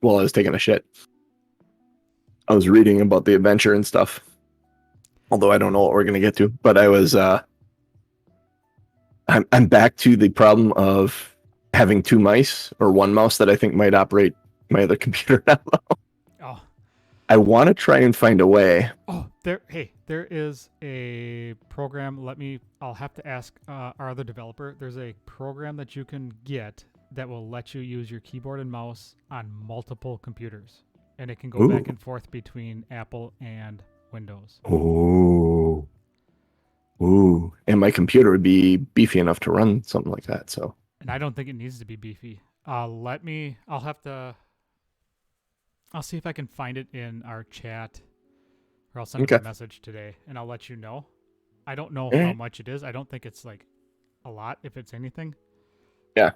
while I was taking a shit. I was reading about the adventure and stuff. Although I don't know what we're gonna get to, but I was I'm back to the problem of having two mice or one mouse that I think might operate my other computer now. Oh. I want to try and find a way. Oh, there is a program. I'll have to ask our other developer. There's a program that you can get that will let you use your keyboard and mouse on multiple computers. And it can go back and forth between Apple and Windows. Ooh. And my computer would be beefy enough to run something like that, so. And I don't think it needs to be beefy. I'll see if I can find it in our chat, or I'll send you a message today, and I'll let you know. I don't know how much it is. I don't think it's like a lot, if it's anything. Yeah.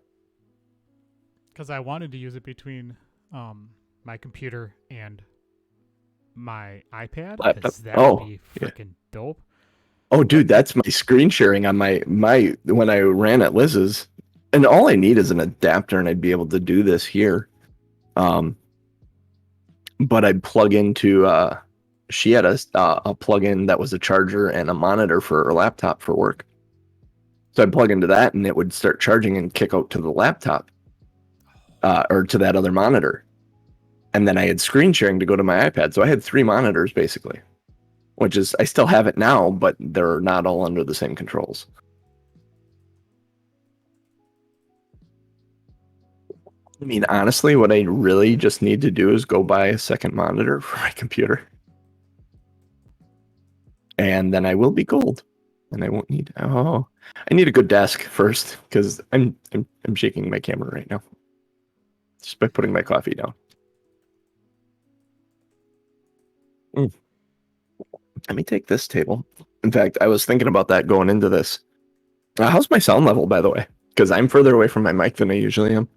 Because I wanted to use it between my computer and my iPad. Laptop. That would be freaking dope. Oh, dude, that's my screen sharing on my when I ran at Liz's, and all I need is an adapter, and I'd be able to do this here. But I'd plug into she had a plug-in that was a charger and a monitor for her laptop for work. So I'd plug into that, and it would start charging and kick out to the laptop or to that other monitor. And then I had screen sharing to go to my iPad. So I had 3 monitors basically. Which is, I still have it now, but they're not all under the same controls. I mean, honestly, what I really just need to do is go buy a second monitor for my computer. And then I will be gold. And I won't need, I need a good desk first, because I'm shaking my camera right now. Just by putting my coffee down. Let me take this table. In fact, I was thinking about that going into this. How's my sound level, by the way? Because I'm further away from my mic than I usually am.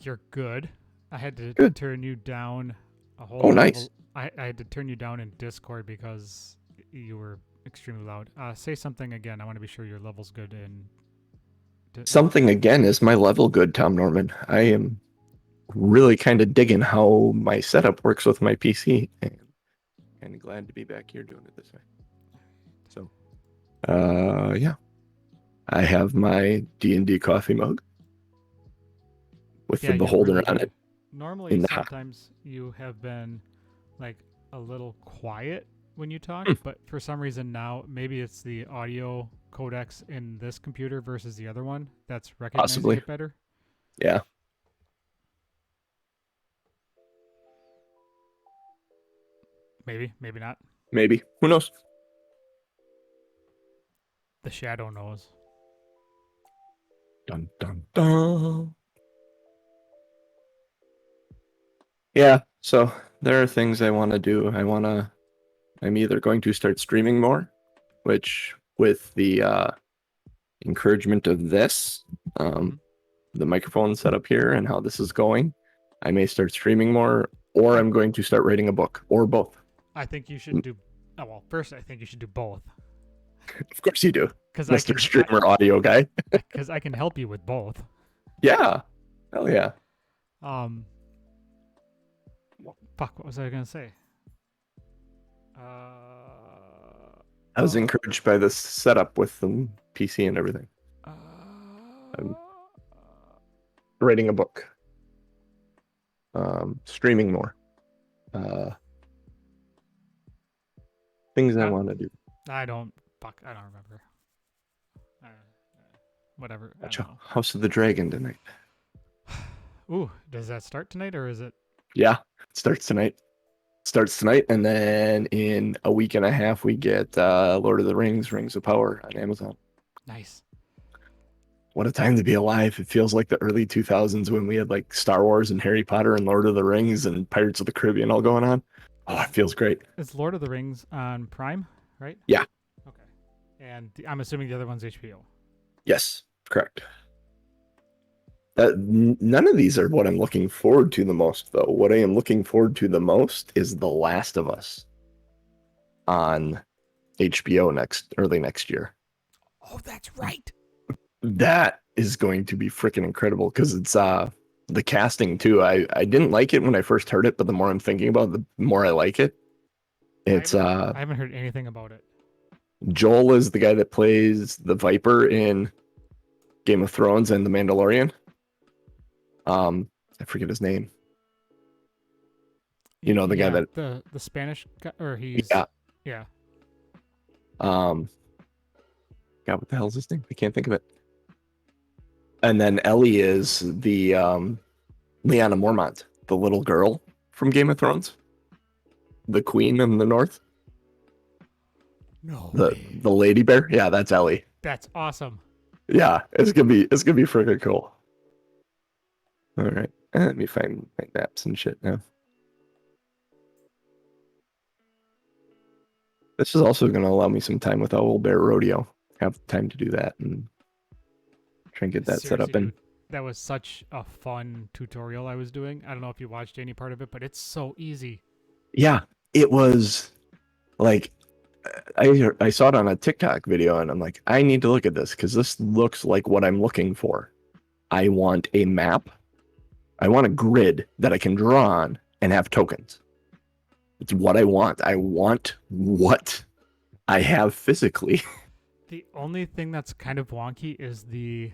You're good. I had to turn you down a whole level. Nice. I had to turn you down in Discord because you were extremely loud. Say something again. I want to be sure your level's good. Something again, is my level good, Tom Norman? I am really kind of digging how my setup works with my PC. And kind of glad to be back here doing it this way. So, yeah. I have my D&D coffee mug with the beholder on it. Normally, sometimes you have been like a little quiet when you talk, but for some reason now, maybe it's the audio codecs in this computer versus the other one that's recognizing it better. Yeah. Maybe not. Maybe. Who knows? The shadow knows. Dun, dun, dun. Yeah, so there are things I want to do. I'm either going to start streaming more, which with the encouragement of this, the microphone setup here and how this is going, I may start streaming more, or I'm going to start writing a book, or both. I think you should do. Oh, well, first, I think you should do both. Of course you do, Mr. Streamer Audio Guy. Because I can help you with both. Yeah, hell yeah. Fuck, what was I gonna say? I was encouraged by this setup with the PC and everything. I'm writing a book. Streaming more. Things I want to do. I don't remember. Whatever. House of the Dragon tonight. Ooh, does that start tonight or is it? Yeah, it starts tonight. And then in a week and a half we get Lord of the Rings, Rings of Power on Amazon. Nice. What a time to be alive. It feels like the early 2000s when we had like Star Wars and Harry Potter and Lord of the Rings and Pirates of the Caribbean all going on. Oh, it feels great. It's Lord of the Rings on Prime, right? Yeah. Okay. And I'm assuming the other one's HBO. Yes, correct. None of these are what I'm looking forward to the most, though. What I am looking forward to the most is The Last of Us on HBO early next year. Oh, that's right. That is going to be freaking incredible because it's the casting too. I didn't like it when I first heard it, but the more I'm thinking about it, the more I like it. It's I haven't heard anything about it. Joel is the guy that plays the Viper in Game of Thrones and The Mandalorian. I forget his name. You know, the guy that the Spanish guy, or yeah. yeah. God, what the hell is his name? I can't think of it. And then Ellie is the Lyanna Mormont, the little girl from Game of Thrones, the queen in the north. No the way. the lady bear. Yeah, that's Ellie. That's awesome. Yeah, it's gonna be freaking cool. All right, let me find my maps and shit now. This is also going to allow me some time with Owl Bear Rodeo. Have time to do that and try and get that set up. And Dude, that was such a fun tutorial I was doing. I don't know if you watched any part of it, but it's so easy. yeah, it was like I saw it on a TikTok video, and I'm like, I need to look at this because this looks like what I'm looking for. I want a map. I want a grid that I can draw on and have tokens. It's what I want. I want what I have physically. The only thing that's kind of wonky is the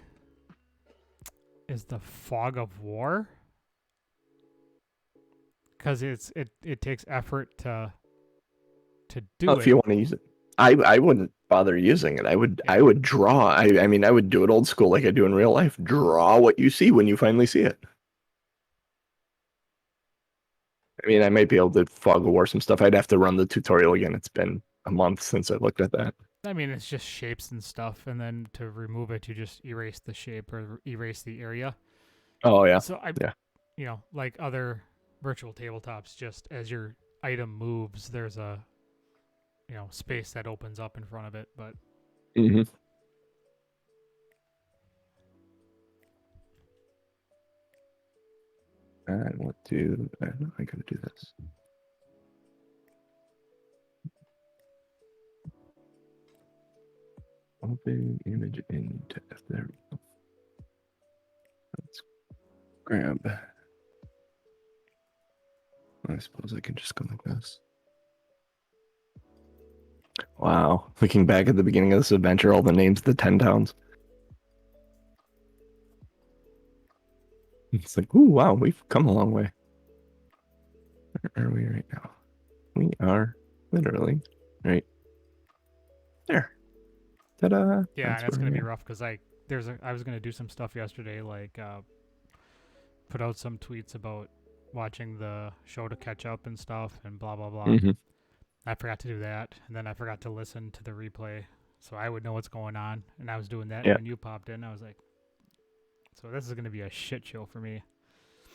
fog of war, because it takes effort to do it. If you want to use it, I wouldn't bother using it. I would draw. I mean, I would do it old school like I do in real life. Draw what you see when you finally see it. I mean, I might be able to fog of war some stuff. I'd have to run the tutorial again. It's been a month since I looked at that. I mean, it's just shapes and stuff, and then to remove it, you just erase the shape or erase the area. Oh yeah. So like other virtual tabletops, just as your item moves, there's a space that opens up in front of it. But I gotta do this. Open image in test. There we go. Let's grab. I suppose I can just go like this. Wow. Looking back at the beginning of this adventure, all the names of the 10 towns. It's like, ooh, wow, we've come a long way. Where are we right now? We are literally right there. Ta-da! yeah, and it's gonna be rough because I was gonna do some stuff yesterday, like put out some tweets about watching the show to catch up and stuff, and blah blah blah. I forgot to do that, and then I forgot to listen to the replay, so I would know what's going on. And I was doing that, and when you popped in, I was like, "So this is gonna be a shit show for me."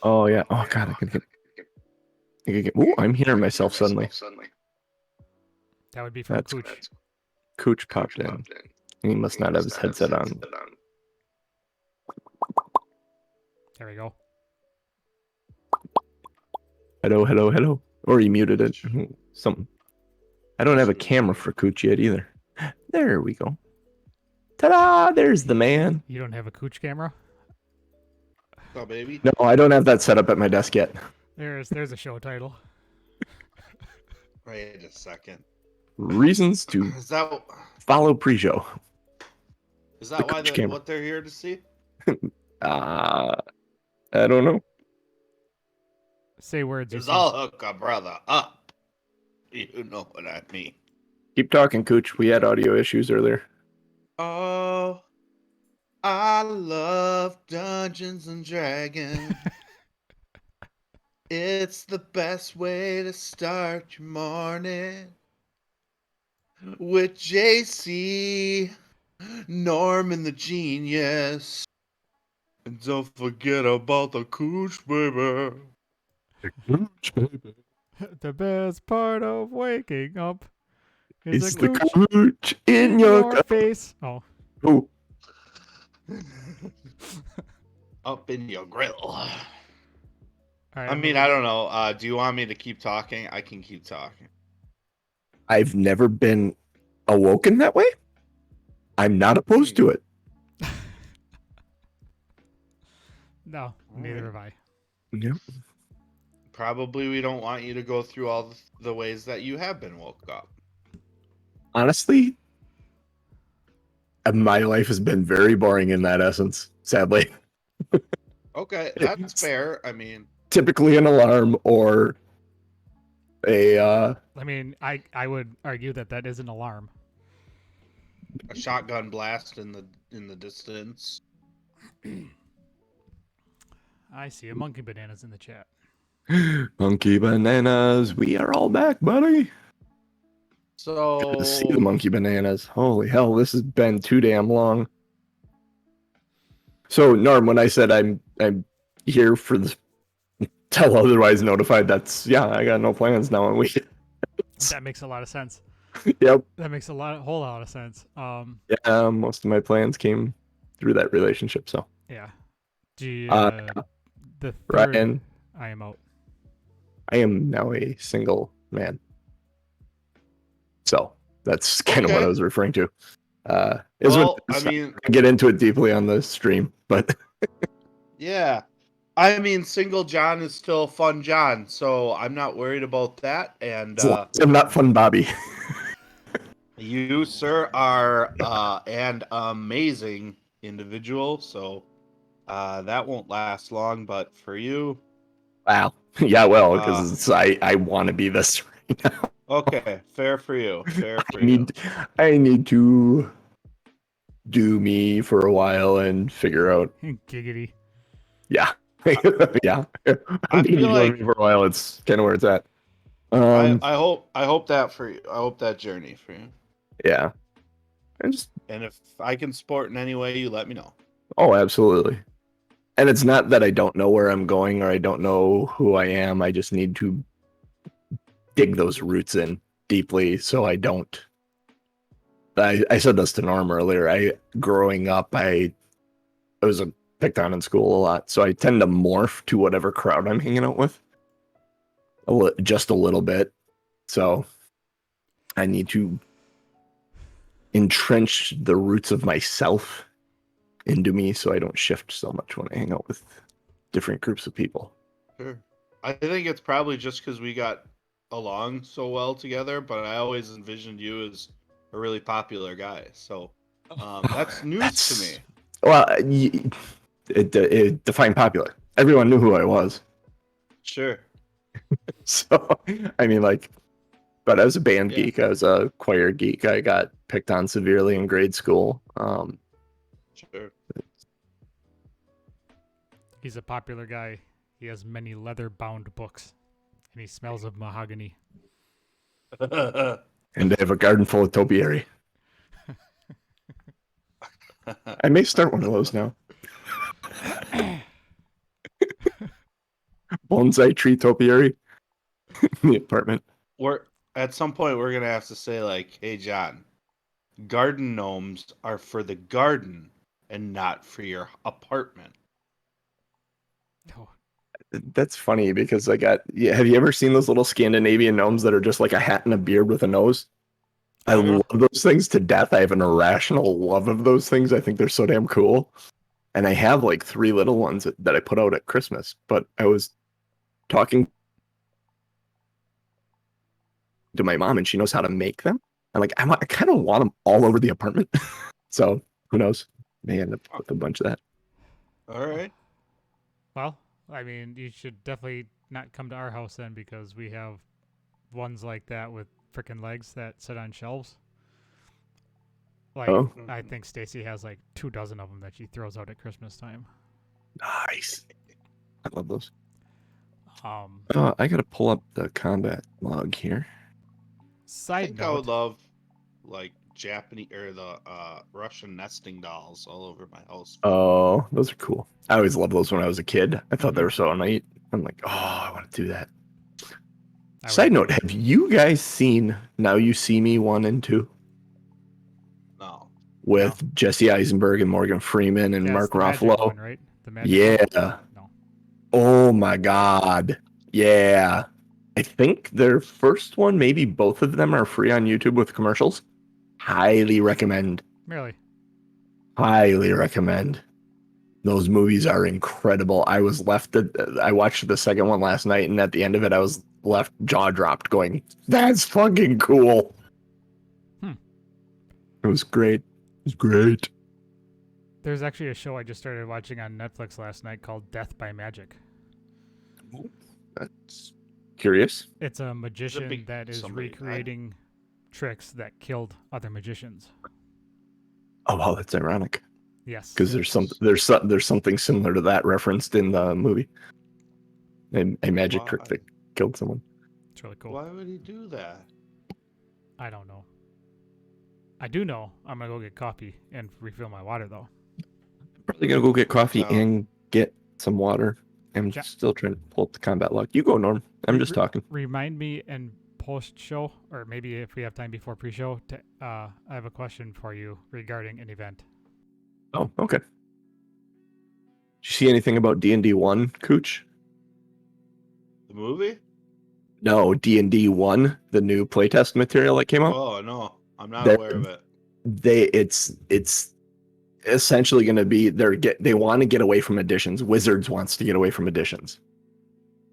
Oh yeah. Oh god, I can get. Ooh, I'm hearing myself suddenly. That would be from Cooch. Cooch popped in. He must not have his headset on. There we go. Hello, hello, hello. Or he muted it. Something. I don't have a camera for Cooch yet either. There we go. Ta-da! There's the man. You don't have a Cooch camera? Oh, baby. No, I don't have that set up at my desk yet. There's a show title. Wait a second. Reasons to follow pre-show. Is that why what they're here to see? I don't know. Say words. Because I'll hook a brother up. You know what I mean. Keep talking, Cooch. We had audio issues earlier. Oh, I love Dungeons and Dragons. It's the best way to start your morning. With JC, Norman the Genius. And don't forget about the Cooch, baby. The Cooch, baby. The best part of waking up is the Cooch in your face. Oh. Ooh. Up in your grill. Right, I mean, I don't know. Do you want me to keep talking? I can keep talking. I've never been awoken that way. I'm not opposed to it. No, neither have I. Yep. Probably we don't want you to go through all the ways that you have been woke up. Honestly, my life has been very boring in that essence, sadly. Okay, that's fair. I mean, Typically an alarm or a I mean, I would argue that is an alarm. a shotgun blast in the distance. I see a monkey bananas in the chat. monkey bananas. We are all back, buddy. So Good to see the monkey bananas. Holy hell, this has been too damn long. So Norm, when I said I'm here for the tell otherwise notified, that's I got no plans now and we That makes a lot of sense. Yep. That makes a whole lot of sense. Yeah, most of my plans came through that relationship, so Yeah. Do you, the third Ryan, I am out. I am now a single man. So that's kind of what I was referring to. well, I mean, I get into it deeply on the stream, but yeah. I mean, single John is still fun John, so I'm not worried about that. And I'm not fun Bobby. You, sir, are an amazing individual, so that won't last long. But for you, wow, yeah, well, because I want to be this right now. Okay, fair for you. Fair for you. I need to do me for a while and figure out. Giggity. Yeah, yeah. I feel like for a while. It's kind of where it's at. I hope that for you. I hope that journey for you. Yeah, and if I can support in any way, you let me know. Oh, absolutely. And it's not that I don't know where I'm going or I don't know who I am. I just need to dig those roots in deeply so I don't. I said this to Norm earlier. Growing up, I was picked on in school a lot, so I tend to morph to whatever crowd I'm hanging out with. Just a little bit. So I need to entrench the roots of myself into me so I don't shift so much when I hang out with different groups of people. Sure. I think it's probably just because we got along so well together, but I always envisioned you as a really popular guy. So that's news to me. Well, it defined popular. Everyone knew who I was. Sure. So, I mean, but I was a band geek. I was a choir geek. I got picked on severely in grade school. Sure. He's a popular guy. He has many leather-bound books, and he smells of mahogany. And I have a garden full of topiary. I may start one of those now. Bonsai tree topiary in the apartment. At some point, we're gonna have to say like, "Hey, John, garden gnomes are for the garden and not for your apartment." Oh. That's funny because have you ever seen those little Scandinavian gnomes that are just like a hat and a beard with a nose? I love those things to death. I have an irrational love of those things. I think they're so damn cool. And I have like 3 little ones that I put out at Christmas. But I was talking to my mom and she knows how to make them. I'm like, I kind of want them all over the apartment. So who knows? May end up with a bunch of that. All right. Well, I mean, you should definitely not come to our house then because we have ones like that with freaking legs that sit on shelves. I think Stacy has like 2 dozen of them that she throws out at Christmas time. Nice. I love those. I gotta pull up the combat log here. Side note, I would love like Japanese or the Russian nesting dolls all over my house. Oh, those are cool. I always loved those when I was a kid. I thought they were so neat. I'm like, oh, I want to do that. Side note, have you guys seen Now You See Me 1 and 2? No. With Jesse Eisenberg and Morgan Freeman and Mark Ruffalo? One, right? The one? No. Oh my God. Yeah. I think their first one, maybe both of them are free on YouTube with commercials. Highly recommend. Really? Highly recommend. Those movies are incredible. I watched the second one last night, and at the end of it, I was left jaw dropped, going, "That's fucking cool." It was great. It was great. There's actually a show I just started watching on Netflix last night called Death by Magic. That's curious. It's a magician that is somebody recreating tricks that killed other magicians. Oh wow, that's ironic. Yes. Because there's something similar to that referenced in the movie. A magic trick that killed someone. It's really cool. Why would he do that? I don't know. I do know I'm going to go get coffee and refill my water, though. Probably going to go get coffee So- and get some water. I'm Ja- still trying to pull up the combat log. You go, Norm. I'm just talking. Remind me in post-show, or maybe if we have time before pre-show, I have a question for you regarding an event. Oh, okay. Did you see anything about D&D 1, Cooch? The movie? No, D&D 1, the new playtest material that came out. Oh no, I'm not That- aware of it. It's essentially going to be they want to get away from editions. Wizards wants to get away from editions.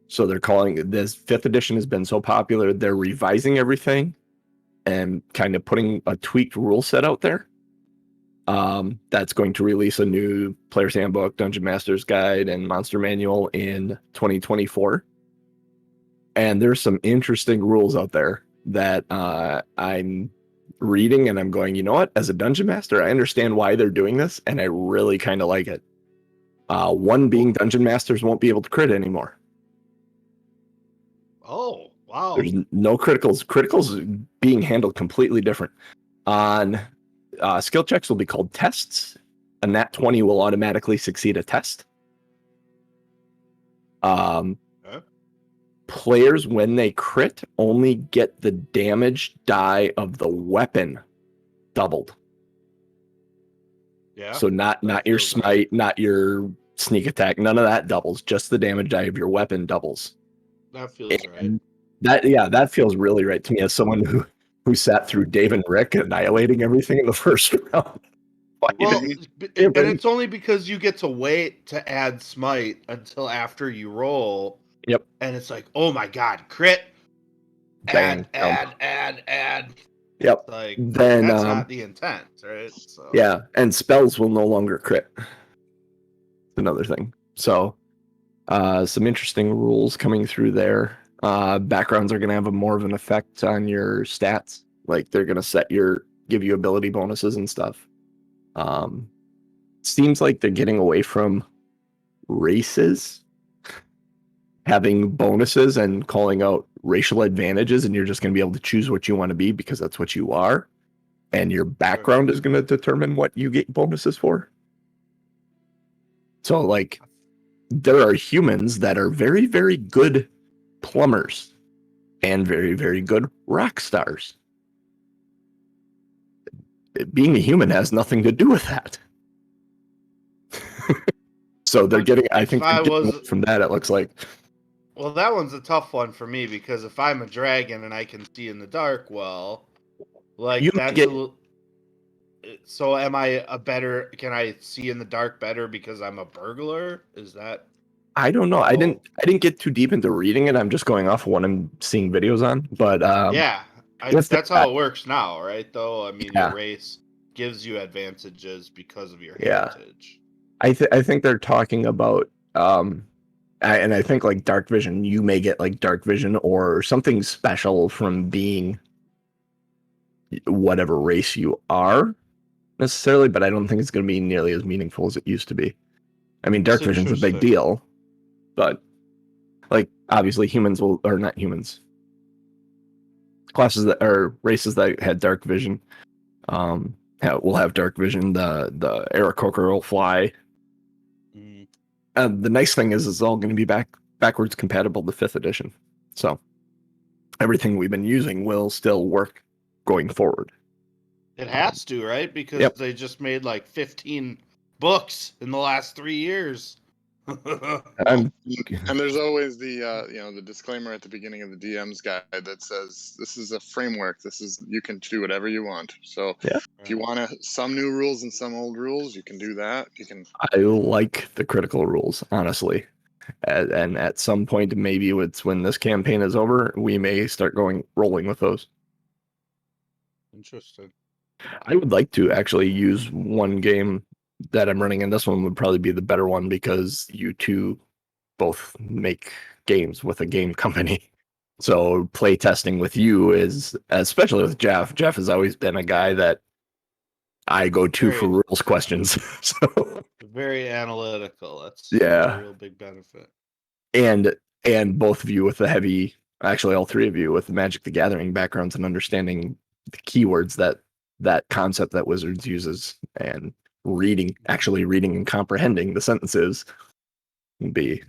So they're calling this 5th edition has been so popular, they're revising everything and kind of putting a tweaked rule set out there. That's going to release a new Player's Handbook, Dungeon Master's Guide, and Monster Manual in 2024. And there's some interesting rules out there that I'm reading, and I'm going, you know what? As a Dungeon Master, I understand why they're doing this, and I really kind of like it. One being Dungeon Masters won't be able to crit anymore. Oh wow. There's no criticals. Criticals being handled completely different. On skill checks will be called tests. A nat 20 will automatically succeed a test. Players, when they crit, only get the damage die of the weapon doubled. Yeah. So not your feels smite, right. not your sneak attack, none of that doubles. Just the damage die of your weapon doubles. That feels right. And that feels really right to me as someone who sat through Dave and Rick annihilating everything in the first round. Well, and it's only because you get to wait to add smite until after you roll. Yep. And it's like, oh my god, crit. Bang, Add. Yep. Like Then that's not the intent, right? So yeah, and spells will no longer crit. Another thing. So some interesting rules coming through there. Backgrounds are going to have more of an effect on your stats. Like they're going to give you ability bonuses and stuff. Seems like they're getting away from races having bonuses and calling out racial advantages, and you're just going to be able to choose what you want to be because that's what you are. And your background is going to determine what you get bonuses for. So like there are humans that are very, very good plumbers and very, very good rock stars. Being a human has nothing to do with that. So they're getting, I think they're getting away from that, it looks like. Well, that one's a tough one for me because if I'm a dragon and I can see in the dark, well, like so am I can I see in the dark better because I'm a burglar? Is that? I don't know. I didn't get too deep into reading it. I'm just going off of what I'm seeing videos on. But yeah, that's how it works now, right? Though I mean, your race gives you advantages because of your heritage. I think they're talking about and I think like dark vision. You may get like dark vision or something special from being whatever race you are necessarily, but I don't think it's going to be nearly as meaningful as it used to be. I mean, dark vision's a big deal, but like obviously humans will, or not humans, classes that are races that had dark vision will have dark vision. The Aarakocra will fly. The nice thing is it's all going to be backwards compatible to 5th edition, so everything we've been using will still work going forward. It has to, right? Because they just made like 15 books in the last 3 years. I'm And there's always the the disclaimer at the beginning of the DM's guide that says this is a framework. You can do whatever you want. So Yeah. if you want some new rules and some old rules, you can do that. You can. I like the critical rules, honestly. And at some point, maybe it's when this campaign is over, we may start rolling with those. Interesting. I would like to actually use one game that I'm running, and this one would probably be the better one because you two both make games with a game company. So play testing with you is, especially with Jeff. Jeff has always been a guy that I go to for rules questions. So very analytical. That's yeah, a real big benefit. And both of you with the heavy, actually all three of you with the Magic the Gathering backgrounds and understanding the keywords that concept that Wizards uses and actually reading and comprehending the sentences would be,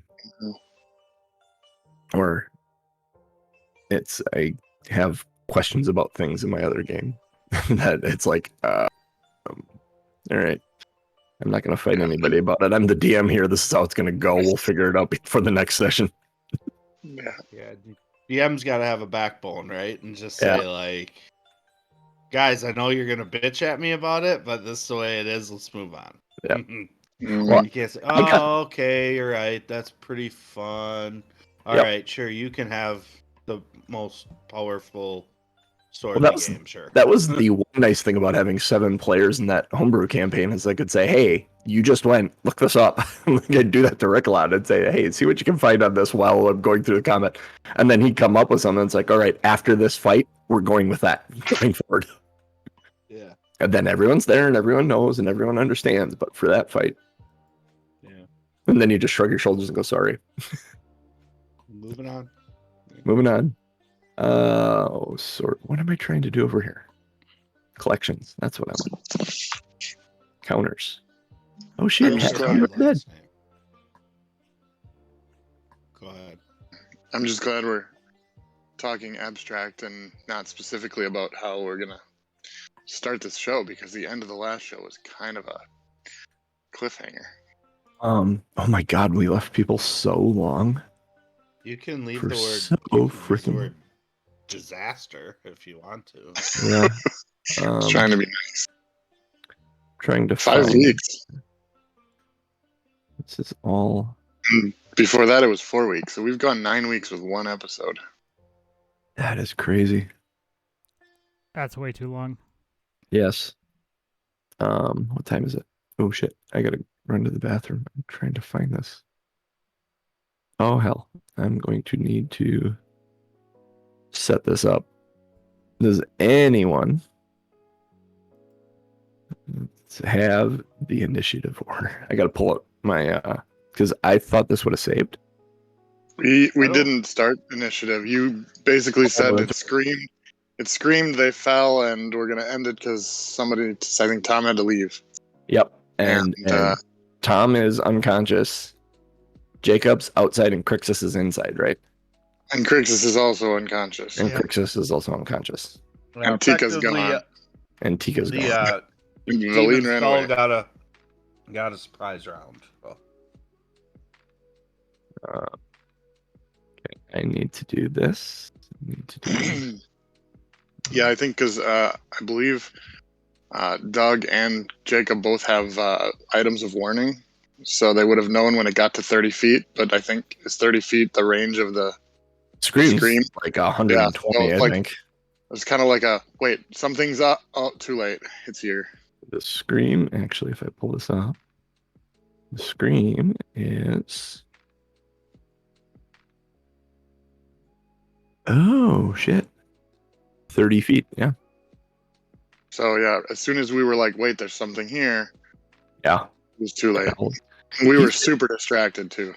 or I have questions about things in my other game that it's like, all right, I'm not going to fight anybody about it. I'm the DM here. This is how it's going to go. We'll figure it out for the next session. Yeah. DM's got to have a backbone, right? And just say like, guys, I know you're going to bitch at me about it, but this is the way it is. Let's move on. Yeah. Well, you can't say, okay, you're right. That's pretty fun. All right, sure. You can have the most powerful sword in the game, sure. That was the one nice thing about having 7 players in that homebrew campaign is I could say, hey, you just went, look this up. I'd do that to Rick a lot. I'd say, hey, see what you can find on this while I'm going through the comment. And then he'd come up with something. It's like, all right, after this fight, we're going with that going forward. Yeah. And then everyone's there and everyone knows and everyone understands. But for that fight, and then you just shrug your shoulders and go, sorry. Moving on. What am I trying to do over here? Collections. That's what I want. Counters. Oh shit! Go ahead. I'm just glad we're talking abstract and not specifically about how we're gonna start this show because the end of the last show was kind of a cliffhanger. Oh my god, we left people so long. You can leave the word disaster if you want to. Yeah. Trying to be nice. Trying to 5 weeks. This is all. Before that, it was 4 weeks. So we've gone 9 weeks with one episode. That is crazy. That's way too long. Yes. What time is it? Oh shit! I gotta run to the bathroom. I'm trying to find this. Oh hell! I'm going to need to set this up. Does anyone have the initiative order? I gotta pull up my because I thought this would have saved. We didn't start initiative. You basically said it screamed. It screamed. They fell, and we're gonna end it because I think Tom had to leave. Yep, and Tom is unconscious. Jacob's outside, and Krixis is inside, right? And Krixis is also unconscious. And Krixis is also unconscious. And Tika's gone. And Tika's gone. Veleen ran away. Got a surprise round. So. Okay, I need to do this. Yeah, I think because I believe Doug and Jakob both have items of warning, so they would have known when it got to 30 feet. But I think is 30 feet the range of the scream? Like 120, yeah, I think. It's kind of like wait, something's up. Oh, too late. It's here. The scream, actually, if I pull this up, the scream is. Oh, shit. 30 feet, yeah. So, yeah, as soon as we were like, wait, there's something here. Yeah. It was too late. We were super distracted, too.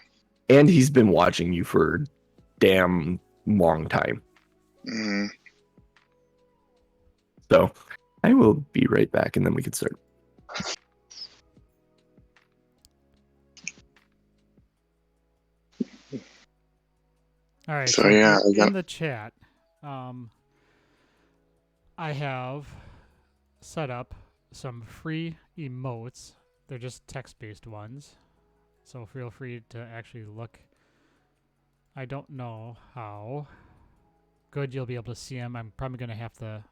And he's been watching you for a damn long time. Mm-hmm. So, I will be right back, and then we can start. All right. So yeah, in the chat, I have set up some free emotes. They're just text-based ones. So feel free to actually look. I don't know how good you'll be able to see them. I'm probably going to have to...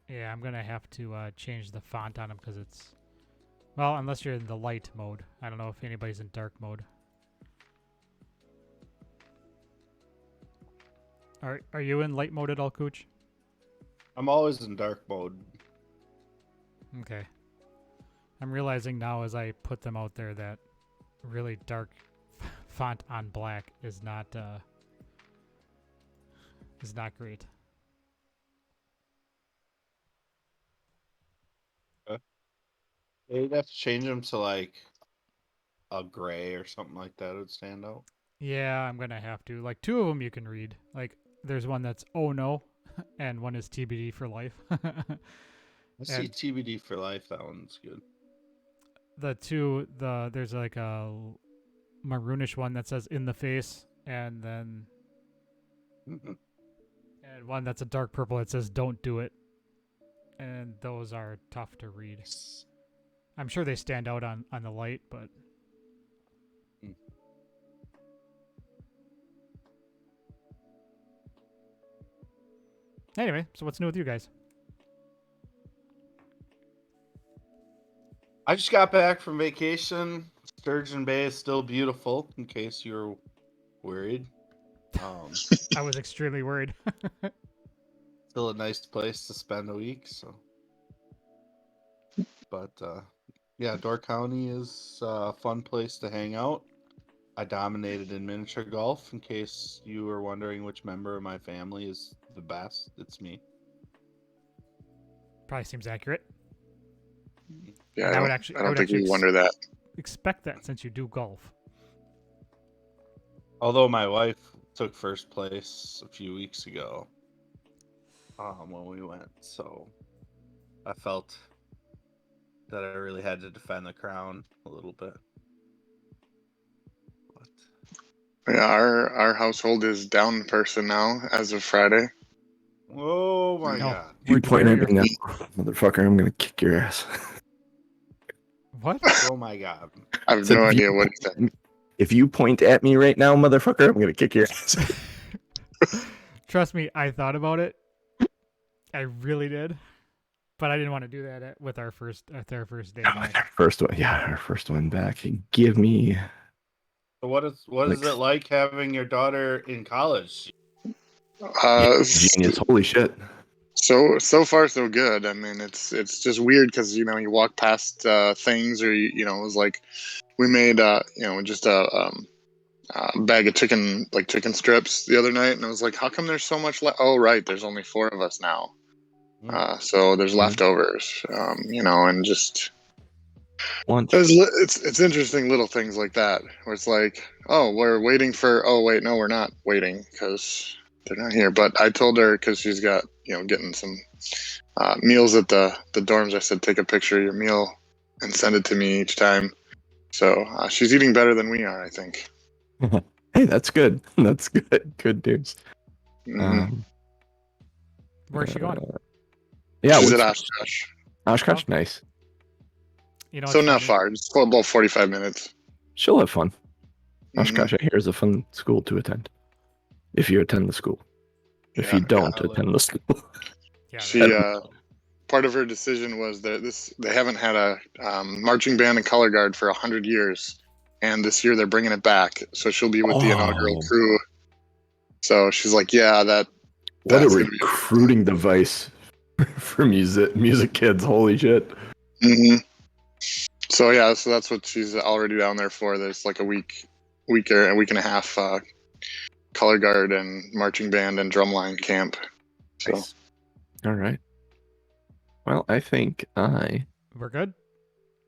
Yeah, I'm going to have to change the font on them because it's... Well, unless you're in the light mode. I don't know if anybody's in dark mode. Are you in light mode at all, Cooch? I'm always in dark mode. Okay. I'm realizing now as I put them out there that really dark font on black is not great. You'd have to change them to like a gray or something like that would stand out. Yeah, I'm gonna have to. Like 2 of them you can read. Like there's one that's oh no, and one is TBD for life. I see TBD for life. That one's good. There's like a maroonish one that says in the face, and then and one that's a dark purple that says don't do it. And those are tough to read. I'm sure they stand out on the light, but anyway, so what's new with you guys? I just got back from vacation. Sturgeon Bay is still beautiful, in case you're worried. I was extremely worried. Still a nice place to spend a week. So, but yeah, Door County is a fun place to hang out. I dominated in miniature golf. In case you were wondering which member of my family is the best, it's me. Probably seems accurate. Yeah, I would I don't think we wonder that. Expect that since you do golf. Although my wife took first place a few weeks ago when we went, so I felt that I really had to defend the crown a little bit. But... Yeah, our household is down person now as of Friday. Oh my god! You pointing at me now, motherfucker? I'm gonna kick your ass. What? Oh my god! I have no idea what he said. If you point at me right now, motherfucker, I'm gonna kick your ass. Trust me, I thought about it. I really did, but I didn't want to do that with our first day. First one, yeah, our first one back. Give me. So what is it like having your daughter in college? Genius! Holy shit! So far so good. I mean, it's just weird because you walk past things, or it was like we made just a bag of chicken strips the other night, and I was like, how come there's so much oh right, there's only 4 of us now, so there's leftovers, and just lunch. It's interesting little things like that where it's like, oh, we're waiting for, oh wait, no, we're not waiting because they're not here. But I told her, because she's got getting some meals at the dorms, I said, take a picture of your meal and send it to me each time. So she's eating better than we are, I think. Hey, that's good. That's good. Good news. Mm-hmm. Where's she going? Yeah, she's at Oshkosh. Oshkosh, nice. So not far, just about 45 minutes. She'll have fun. Oshkosh, I hear, is a fun school to attend. If you attend the school. If you don't attend the school. Yeah, she part of her decision was that they haven't had a marching band and color guard for 100 years, and this year they're bringing it back, so she'll be with the inaugural crew. So she's like, yeah, what a recruiting device for music kids. Holy shit. Mm-hmm. So yeah, so that's what she's already down there for. There's like a week and a half color guard and marching band and drumline camp. So nice. All right. Well, I think we're good.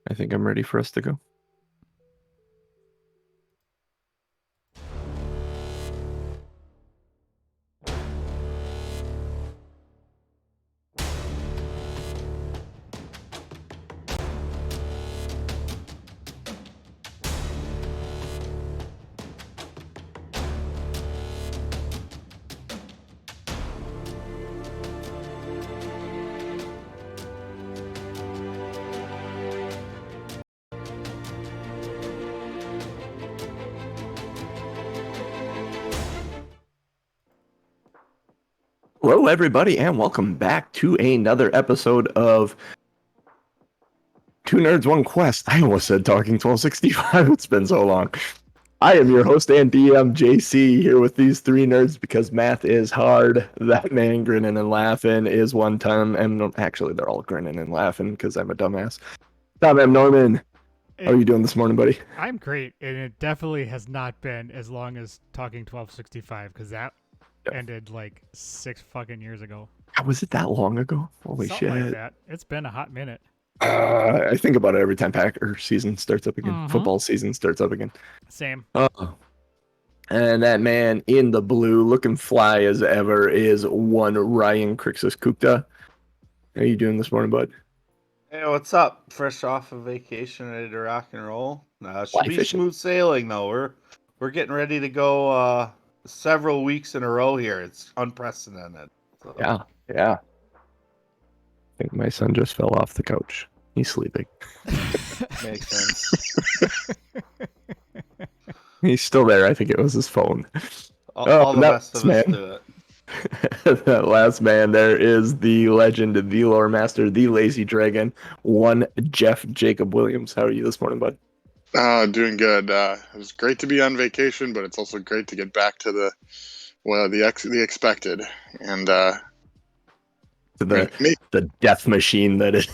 I think I'm ready for us to go. Hello, everybody, and welcome back to another episode of Two Nerds, One Quest. I almost said Talking 1265. It's been so long. I am your host and DM, JC, here with these three nerds because math is hard. That man grinning and laughing is 1 ton, and actually, they're all grinning and laughing because I'm a dumbass. Tom M. Norman, how are you doing this morning, buddy? I'm great, and it definitely has not been as long as Talking 1265 because that ended like 6 fucking years ago. Was it that long ago? Holy Something shit. like that. It's been a hot minute. I think about it every time Packer season starts up again. Mhm. Football season starts up again. Same. And that man in the blue, looking fly as ever, is one Ryan Krixis Kukta. How you doing this morning, bud? Hey, what's up? Fresh off of vacation, ready to rock and roll. Should Fly be fishing. smooth sailing though. We're getting ready to go several weeks in a row here. It's unprecedented. So. Yeah. I think my son just fell off the couch. He's sleeping. Makes sense. He's still there. I think it was his phone. All the best of us man. do it. That last man there is the legend, the lore master, the lazy dragon, one Jeff Jacob Williams. How are you this morning, bud? Doing good. It was great to be on vacation, but it's also great to get back to the expected and the death machine that is.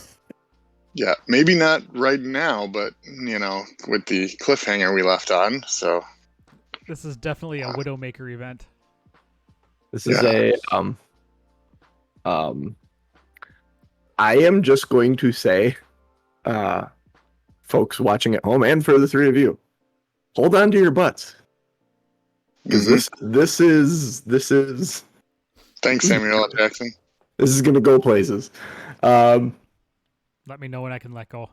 Yeah, maybe not right now, but with the cliffhanger we left on. So This is definitely a Widowmaker event. This is I am just going to say, folks watching at home, and for the three of you, hold on to your butts, because this is. Thanks, Samuel L. Jackson. This is gonna go places. Let me know when I can let go.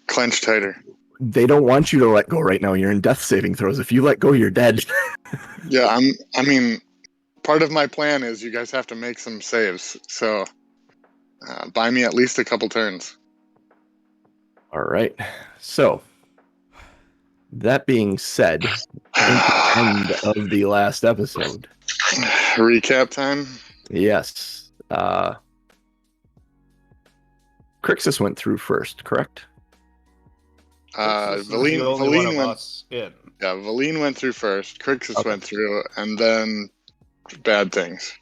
Clench tighter. They don't want you to let go right now. You're in death saving throws. If you let go, you're dead. Yeah, I mean, part of my plan is you guys have to make some saves. So buy me at least a couple turns. All right. So that being said, at the end of the last episode, recap time. yes, Krixis went through first, correct? Veleen went. Us in. Yeah, Veleen went through first. Krixis went through, and then bad things.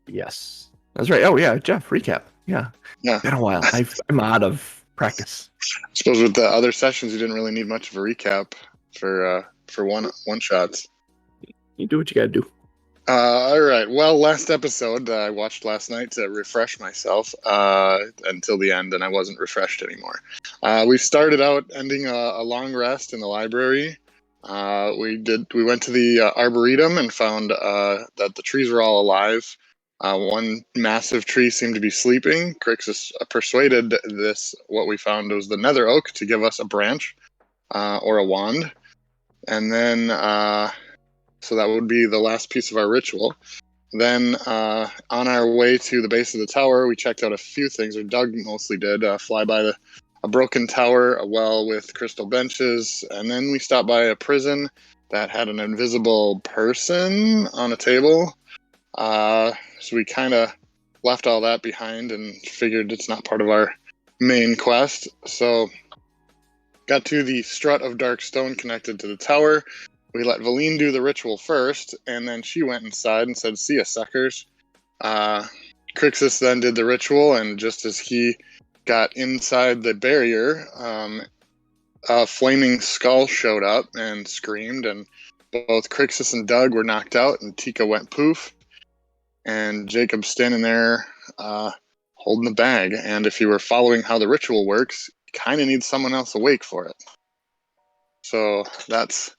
Yes, that's right. Oh yeah, Jeff, recap. Yeah. Been a while. I'm out of practice. I suppose with the other sessions, you didn't really need much of a recap for one shots. You do what you gotta do. All right. Well, last episode I watched last night to refresh myself until the end, and I wasn't refreshed anymore. We started out ending a long rest in the library. We went to the arboretum and found that the trees were all alive. One massive tree seemed to be sleeping. Krixis persuaded what we found was the nether oak to give us a branch or a wand, and then. So that would be the last piece of our ritual. Then on our way to the base of the tower, we checked out a few things, or Doug mostly did, fly by a broken tower, a well with crystal benches, and then we stopped by a prison that had an invisible person on a table. So we kind of left all that behind and figured it's not part of our main quest. So got to the strut of dark stone connected to the tower. We let Veleen do the ritual first, and then she went inside and said, "See ya, suckers." Krixis then did the ritual, and just as he got inside the barrier, a flaming skull showed up and screamed, and both Krixis and Doug were knocked out, and Tika went poof, and Jacob's standing there holding the bag, and if you were following how the ritual works, you kind of need someone else awake for it. So that's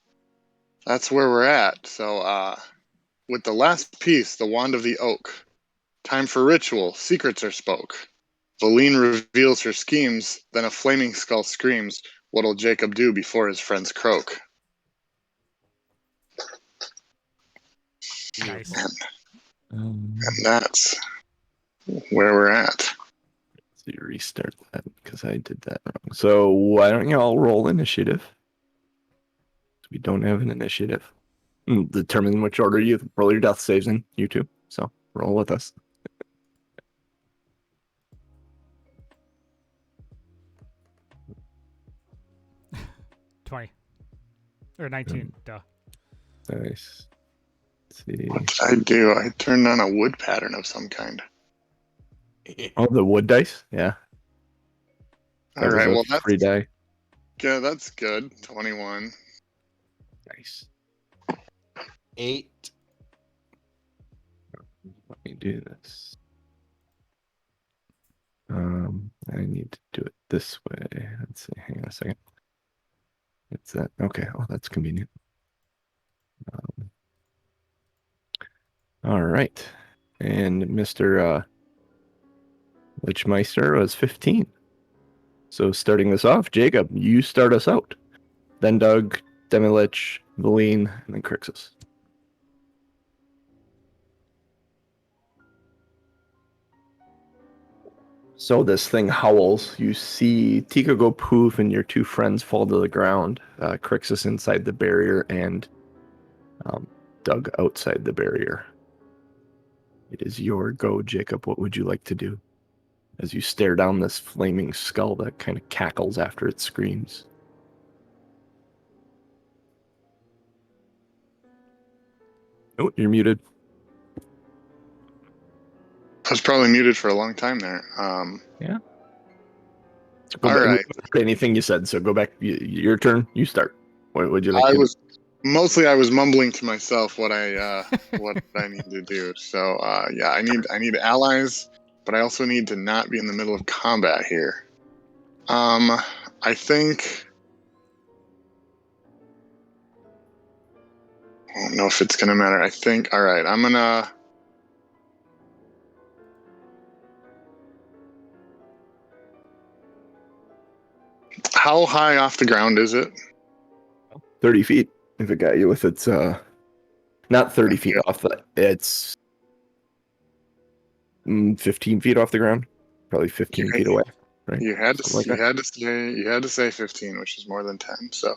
where we're at. So with the last piece, the Wand of the Oak, time for ritual, secrets are spoke. Veleen reveals her schemes, then a flaming skull screams, what'll Jakob do before his friends croak? Nice. And that's where we're at. So you restart that because I did that wrong. So why don't you all roll initiative? We don't have an initiative. Determine which order you roll your death saves in, you two. So roll with us. 20 or 19. Duh. Nice. Let's see. What did I do? I turned on a wood pattern of some kind. Oh, the wood dice? Yeah. All right. Well, that's free die. good. That's good. 21. Nice. 8. Let me do this. I need to do it this way. Let's see. Hang on a second. It's that. Okay. Oh, that's convenient. All right. And Mr. Lichmeister was 15. So starting this off, Jacob, you start us out. Then Doug, Demilich, Veleen, and then Krixis. So this thing howls. You see Tika go poof and your two friends fall to the ground. Krixis inside the barrier and Doug outside the barrier. It is your go, Jacob. What would you like to do? As you stare down this flaming skull that kind of cackles after it screams. Oh, you're muted. I was probably muted for a long time there. Yeah. All right. Anything you said, so go back. Your turn. You start. What would you like to do? I was mumbling to myself what I need to do. So yeah, I need allies, but I also need to not be in the middle of combat here. I think I don't know if it's gonna matter. I think all right. I'm gonna. How high off the ground is it? 30 feet. If it got you with its not 30 feet off, it's 15 feet off the ground, probably 15 feet away. Right? You had to say 15, which is more than 10. So,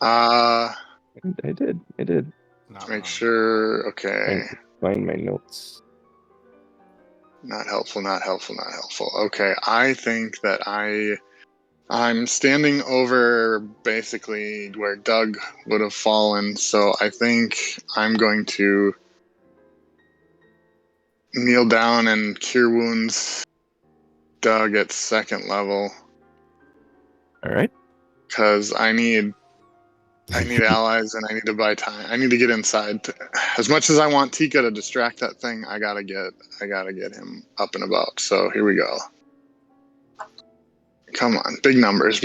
I did. Make sure. Okay. Find my notes. Not helpful. Okay, I think that I'm standing over basically where Doug would have fallen, so I think I'm going to kneel down and cure wounds Doug at 2nd level. All right. Because I need allies and I need to buy time. I need to get inside. As much as I want Tika to distract that thing, I gotta get him up and about. So here we go. Come on, big numbers.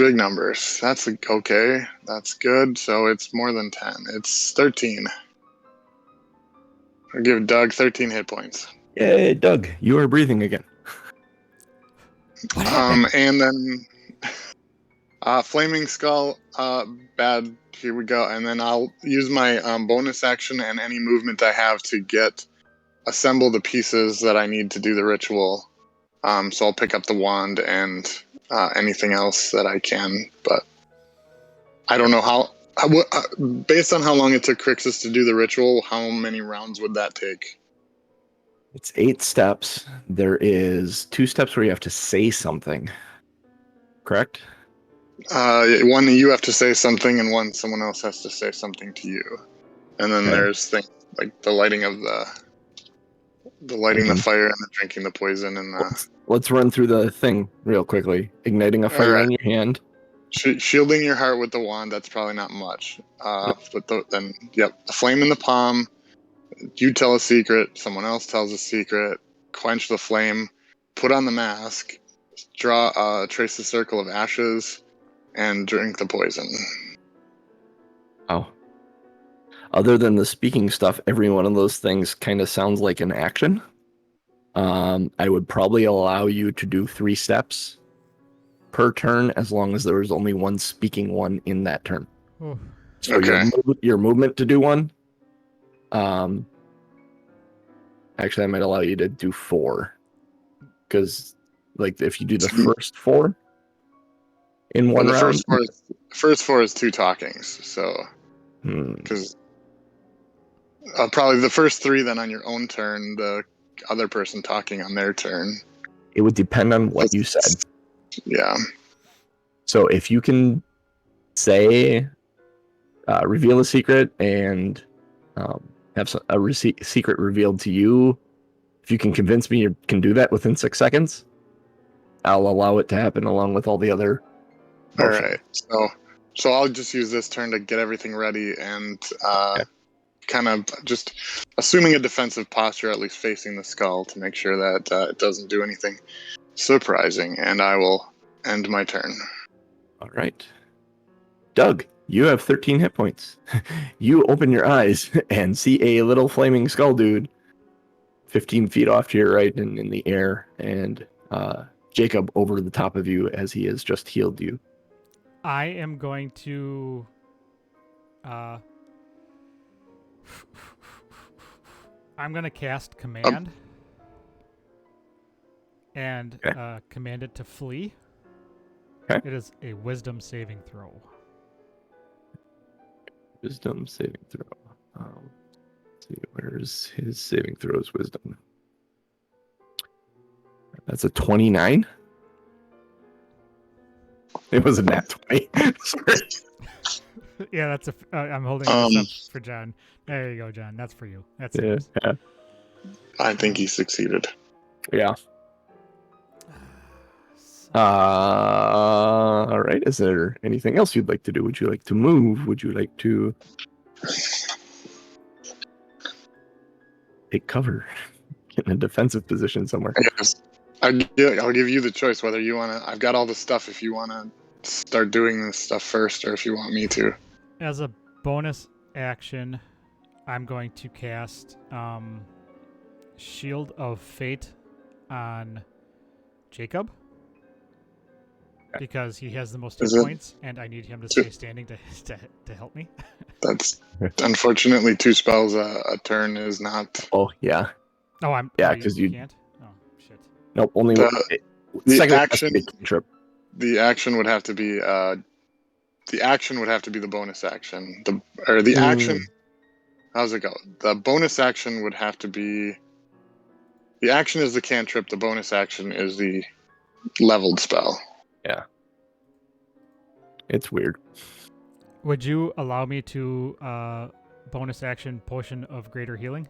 That's okay. That's good. So it's more than 10. It's 13. I'll give Doug 13 hit points. Yay, Doug, you are breathing again. And then Flaming Skull, bad. Here we go. And then I'll use my bonus action and any movement I have to assemble the pieces that I need to do the ritual. So I'll pick up the wand and anything else that I can. But I don't know how based on how long it took Krixis to do the ritual, how many rounds would that take? It's 8 steps. There is 2 steps where you have to say something. Correct? One you have to say something, and one someone else has to say something to you. And then there's things like the lighting of the fire and the drinking the poison and the. Let's run through the thing real quickly. Igniting a fire in your hand. Shielding your heart with the wand. That's probably not much. But the flame in the palm. You tell a secret. Someone else tells a secret. Quench the flame. Put on the mask. Trace the circle of ashes. And drink the poison. Oh. Other than the speaking stuff, every one of those things kind of sounds like an action. I would probably allow you to do 3 steps per turn as long as there was only one speaking one in that turn. Oh. So your movement to do one. Actually, I might allow you to do 4. Because like if you do the first 4 in one round. First four is 2 talkings, so because Probably the first 3, then on your own turn, the other person talking on their turn. It would depend on what you said. Yeah. So if you can say, reveal a secret and have a secret revealed to you, if you can convince me you can do that within 6 seconds, I'll allow it to happen along with all the other. All right. So I'll just use this turn to get everything ready and kind of just assuming a defensive posture, at least facing the skull, to make sure that it doesn't do anything surprising. And I will end my turn. All right. Doug, you have 13 hit points. You open your eyes and see a little flaming skull dude 15 feet off to your right and in the air, and Jakob over the top of you as he has just healed you. I am going to I'm going to cast command and command it to flee. Okay. It is a wisdom saving throw. Wisdom saving throw. Let's see, where's his saving throws? Wisdom. That's a 29. It was a nat 20. Sorry. Yeah, that's I'm holding this up for John. There you go, John. That's for you. That's yours. Yeah. I think he succeeded. Yeah. All right. Is there anything else you'd like to do? Would you like to move? Would you like to take cover? Get in a defensive position somewhere. Yes. I'll give you the choice whether you want to. I've got all the stuff if you want to start doing this stuff first, or if you want me to. As a bonus action, I'm going to cast Shield of Fate on Jakob because he has the most hit points, and I need him to stay standing to help me. That's unfortunately 2 spells a turn is not. Oh yeah. Oh, because you can't. Oh shit. Nope. Only the action. Trip. The action would have to be. The action would have to be the bonus action. The action. How's it go? The bonus action would have to be. The action is the cantrip. The bonus action is the leveled spell. Yeah. It's weird. Would you allow me to bonus action potion of greater healing?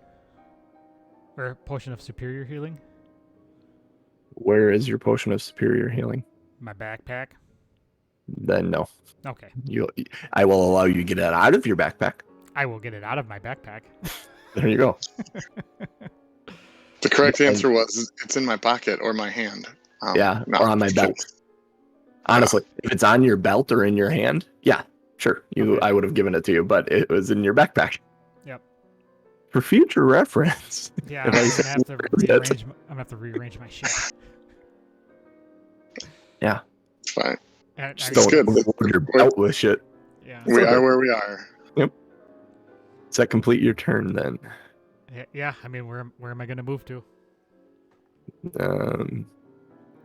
Or potion of superior healing? Where is your potion of superior healing? My backpack. Then no. Okay. I will allow you to get it out of your backpack. I will get it out of my backpack. There you go. The correct answer was it's in my pocket or my hand. Or on my belt. Honestly, if it's on your belt or in your hand, yeah, sure. I would have given it to you, but it was in your backpack. Yep. For future reference. Yeah, I'm gonna have to rearrange my shit. Yeah. It's fine. Just don't overload your belt with shit. Yeah. We are where we are. Yep. Does that complete your turn then? Yeah, I mean, where am I going to move to?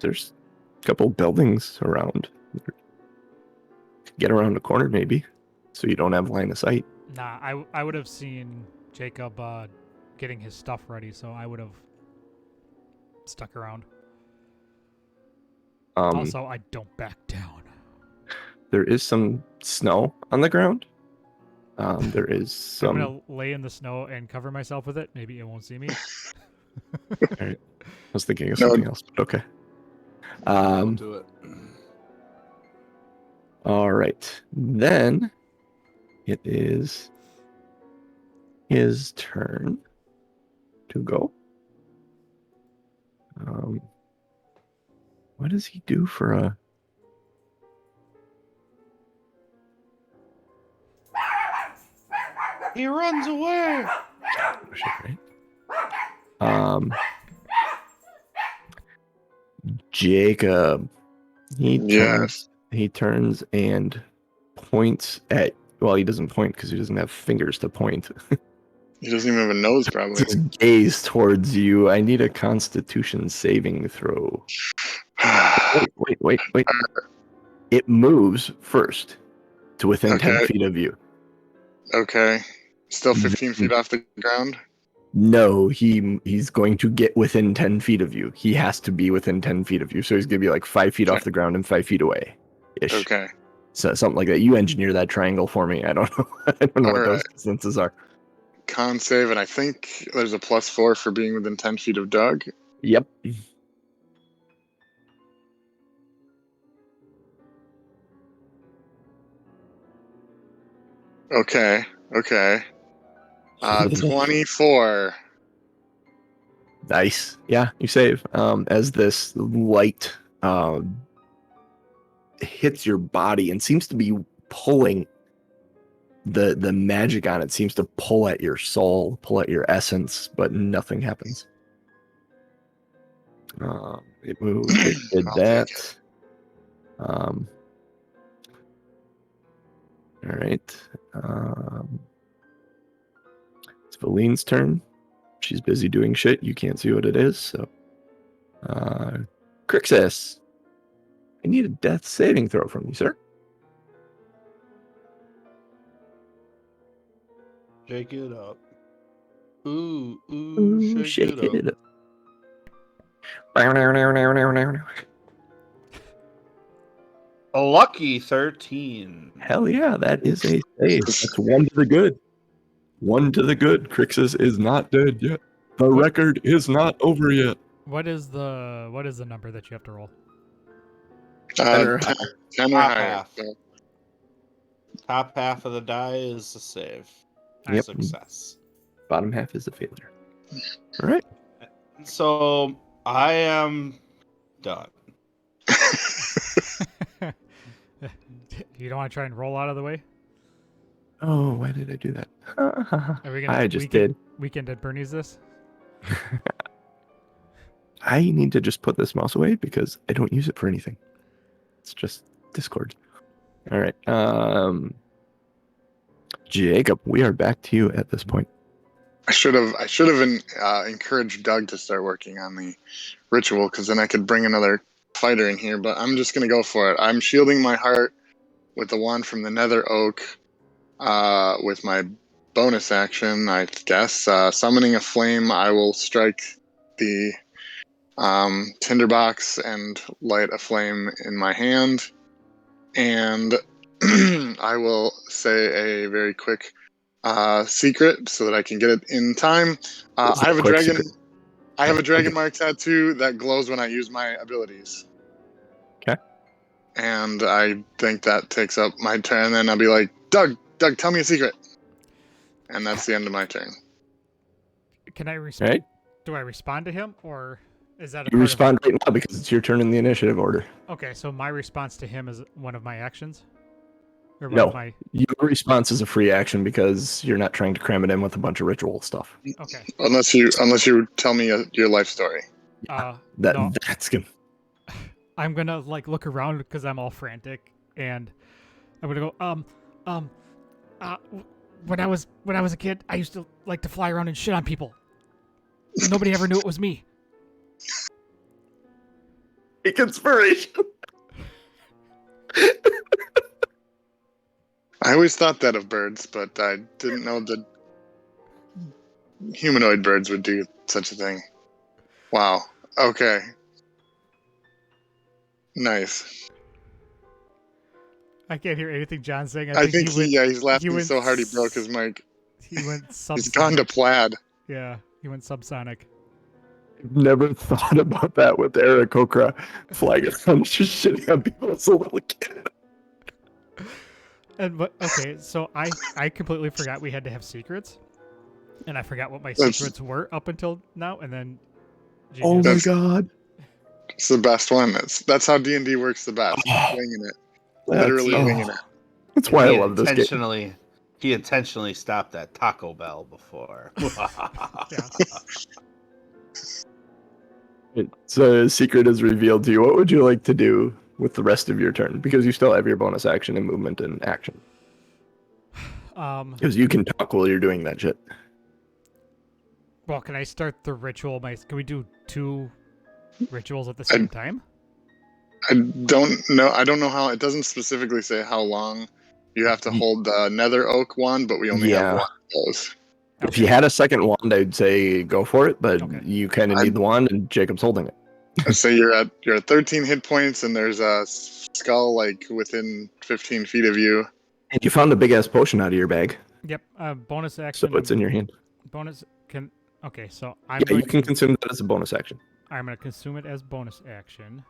There's a couple buildings around. Get around the corner maybe, so you don't have line of sight. Nah, I would have seen Jakob getting his stuff ready, so I would have stuck around. Also, I don't back down. There is some snow on the ground. There is some. I'm gonna lay in the snow and cover myself with it. Maybe it won't see me. All right. I was thinking of something else, but okay. Do it. All right. Then it is his turn to go. What does he do for a... He runs away. Jakob. He turns and points at... Well, he doesn't point because he doesn't have fingers to point. He doesn't even have a nose, probably. His gaze towards you. I need a Constitution saving throw. Wait. It moves first to within 10 feet of you. Okay. Still 15 feet off the ground? No, he's going to get within 10 feet of you. He has to be within 10 feet of you. So he's going to be like 5 feet off the ground and 5 feet away. Ish. Okay. So something like that. You engineer that triangle for me. I don't know. I don't know what those distances are. Con save, and I think there's a +4 for being within 10 feet of Doug. Yep. Okay. 24. Nice. Yeah, you save. As this light hits your body and seems to be pulling the magic on it seems to pull at your soul, pull at your essence, but nothing happens. It moved. It did that. All right. It's Veleen's turn. She's busy doing shit. You can't see what it is. So, Krixis, I need a death saving throw from you, sir. Shake it up. Ooh, shake it up. A lucky 13. Hell yeah, that is a save. That's 1 to the good. 1 to the good. Krixis is not dead yet. The record is not over yet. What is the number that you have to roll? 10 or 10 or Top higher. half. So Top half of the die is a save. Yep. Success. Bottom half is a failure. All right. So I am done. You don't want to try and roll out of the way? Oh, why did I do that? Are we gonna I just did. Weekend at Bernie's this? I need to just put this mouse away because I don't use it for anything. It's just Discord. All right. Jakob, we are back to you at this point. I should have encouraged Doug to start working on the ritual, because then I could bring another fighter in here. But I'm just gonna go for it. I'm shielding my heart with the wand from the Nether Oak. With my bonus action, I guess, summoning a flame, I will strike the tinderbox and light a flame in my hand, and I will say a very quick secret so that I can get it in time. I have a dragon. Secret. I have a dragon mark tattoo that glows when I use my abilities. Okay. And I think that takes up my turn. And then I'll be like, Doug, tell me a secret. And that's the end of my turn. Can I respond? Right? Do I respond to him, or is that a You part respond right now because it's your turn in the initiative order. Okay, so my response to him is one of my actions? Or one No. of my... Your response is a free action because you're not trying to cram it in with a bunch of ritual stuff. Okay. Unless you tell me your life story. No. That's gonna. I'm gonna look around because I'm all frantic, and I'm gonna go, when I was a kid, I used to like to fly around and shit on people. Nobody ever knew it was me. A conspiration. I always thought that of birds, but I didn't know that humanoid birds would do such a thing. Wow. Okay. Nice. I can't hear anything John's saying. I think he's laughing so hard he broke his mic. He went subsonic. He's gone to plaid. Yeah, he went subsonic. I've never thought about that with Eric Okra flagging on just shitting on people as a little kid. Okay, so I completely forgot we had to have secrets, and I forgot what my secrets were up until now, and then. Oh my god! It's the best one. That's how D&D works the best. Winging it, literally winging it. That's why I love this game. He intentionally stopped at Taco Bell before. So a secret is revealed to you. What would you like to do with the rest of your turn? Because you still have your bonus action and movement and action. Because you can talk while you're doing that shit. Well, can I start the ritual? Can we do 2 rituals at the same time? I don't know. I don't know how. It doesn't specifically say how long You have to hold the nether oak wand, but we only have Yeah. one of those. If you had a second wand, I'd say go for it, but Okay. you kind of I- need the wand, and Jacob's holding it. I'd say you're at 13 hit points, and there's a skull like within 15 feet of you. And you found a big ass potion out of your bag, Yep. Bonus so action. it's in your hand. Bonus can. Okay, so I'm Yeah, going you can consume that as a bonus action. I'm going to consume it as bonus action.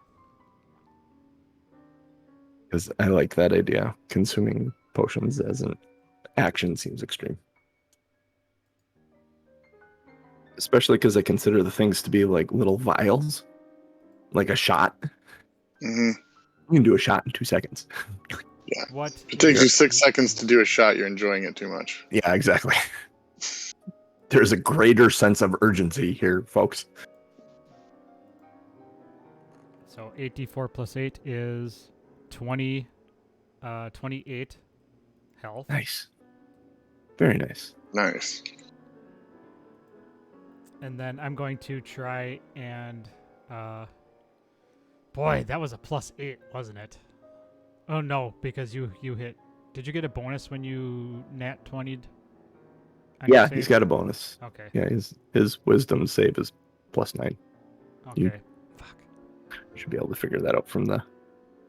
Because I like that idea. Consuming potions as an action seems extreme. Especially because I consider the things to be like little vials, like a shot. Hmm. You can do a shot in 2 seconds. What? If it takes is- you 6 seconds to do a shot, you're enjoying it too much. Yeah, exactly. There's a greater sense of urgency here, folks. So 8d4 plus 8 is 20, 28 health. Nice. Very nice. Nice. And then I'm going to try and, boy, that was a plus 8, wasn't it? Oh no, because you hit. Did you get a bonus when you nat 20'd? on your Yeah, save? he's got a bonus. Okay. Yeah, his wisdom save is +9. Okay. You- Fuck. Should be able to figure that out from the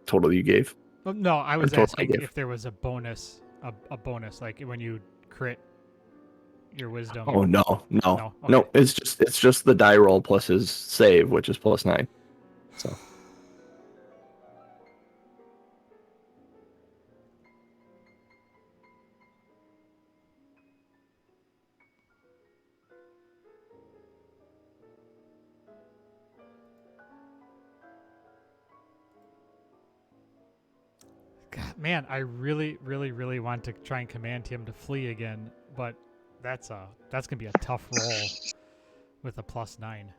total you gave. Well, no, I was total I asking gave. if there was a bonus, a bonus, like when you crit your wisdom. Oh no. No? No, Okay. it's just the die roll plus his save, which is +9. So God, man, I really, really, really want to try and command him to flee again, but that's gonna be a tough roll with a +9.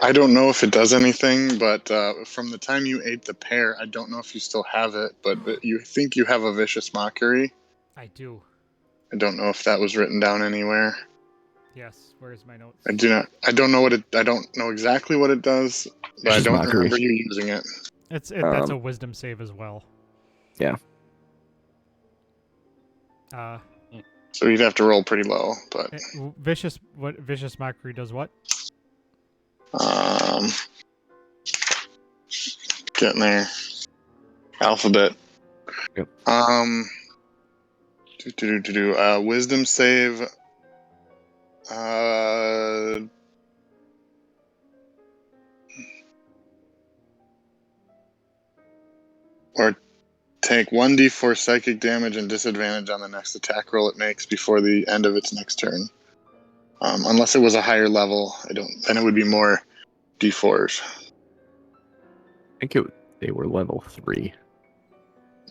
I don't know if it does anything, but from the time you ate the pear, I don't know if you still have it, but you think you have a vicious mockery. I do. I don't know if that was written down anywhere. Yes. Where's my notes? I do not. I don't know what it. I don't know exactly what it does, but I Vicious don't mockery. remember you using it. That's a wisdom save as well. Yeah. So you'd have to roll pretty low, but Vicious mockery does what? getting there. Alphabet. Yep. Wisdom save. Or take 1d4 psychic damage and disadvantage on the next attack roll it makes before the end of its next turn. Unless it was a higher level, then it would be more d4s. I think they were level 3.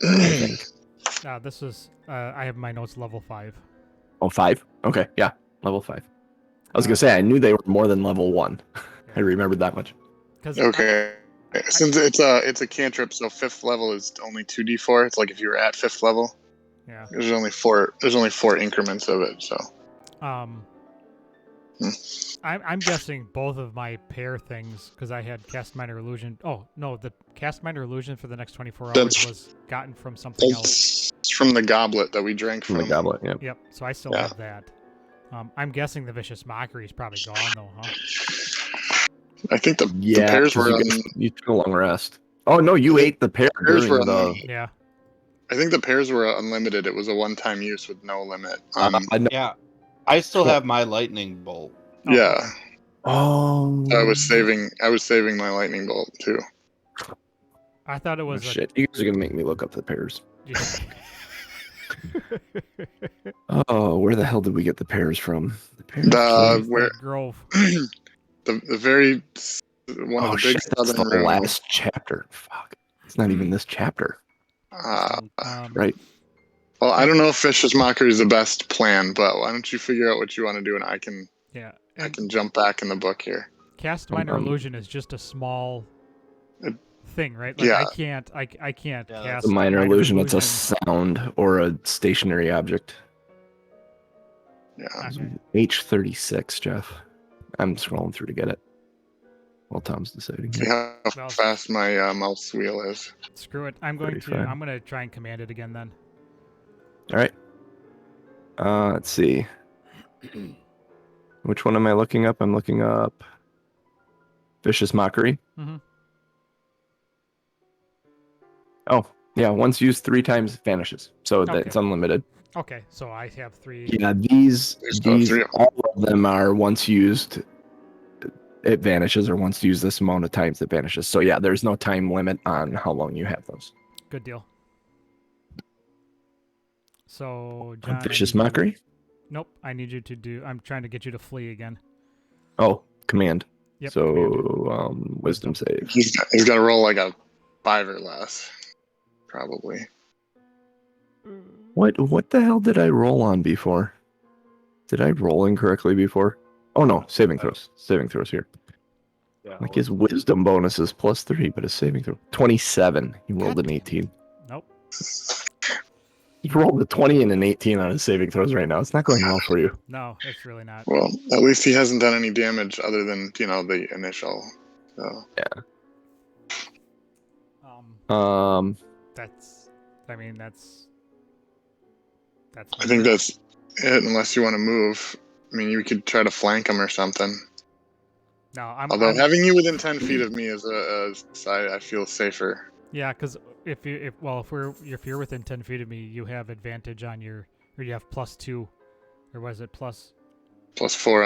I think. This is I have my notes level 5. Oh, 5? Okay, yeah, level 5. I was gonna say I knew they were more than level 1. I remembered that much. Okay. Since it's a cantrip, so 5th level is only 2d4. It's like if you were at 5th level. Yeah. There's only four increments of it. So I'm guessing both of my pair things because I had cast minor illusion. Oh no, the cast minor illusion for the next 24 hours was gotten from something else. It's from the goblet that we drank From from. the goblet, yeah. Yep. So I still have that. I'm guessing the vicious mockery is probably gone though, huh? I think the Yeah, pears 'cause were. you took a long rest. Oh no, you ate the pear pears during were the. Yeah. I think the pears were unlimited. It was a one-time use with no limit. I know. Yeah, I still Cool. have my lightning bolt. Oh, Yeah, Oh. I was saving my lightning bolt too. I thought it Oh, was shit. You guys are gonna make me look up the pears. Yeah. Oh, where the hell did we get the pears from? The pears. Where Grove. the very one of Oh the shit, big that's southern the rooms. last chapter. Fuck. It's not even this chapter. Right. Well, I don't know if Vicious Mockery is the best plan, but why don't you figure out what you want to do, and I can Yeah. I can jump back in the book here. Cast minor illusion is just a small thing, right? Like yeah. I can't Yeah, cast It's a minor illusion. It's a sound or a stationary object. Yeah. Okay. H36, Jeff. I'm scrolling through to get it. Well, Tom's deciding. See how Well, fast my mouse wheel is. Screw it. I'm going 35. to try and command it again then. All right. Let's see. Which one am I looking up? I'm looking up Vicious Mockery. Mhm. Oh, yeah. Once used 3 times, it vanishes. So Okay. that's unlimited. Okay, so I have 3. Yeah, these There's 3 of them. all of them are once used, it vanishes, or once used this amount of times, it vanishes. So yeah, there's no time limit on how long you have those. Good deal. So, John, I Vicious need you- Mockery? Nope, I need you to do. I'm trying to get you to flee again. Oh, command. Yep. So command. wisdom save. He's got to roll like a 5 or less, probably. What the hell did I roll on before? Did I roll incorrectly before? Oh no, saving throws. Saving throws here. Yeah, Like his wisdom bonus is +3, but his saving throw 27. He rolled an 18. Nope. He rolled a 20 and an 18 on his saving throws right now. It's not going well for you. No, it's really not. Well, at least he hasn't done any damage other than, the initial. So. That's. I mean, that's. I think that's it, unless you want to move. I mean, you could try to flank him or something. No, I'm. Although I'm having you within 10 feet of me I feel safer. yeah, because if you're within 10 feet of me, you have advantage on you have +2, or was it +4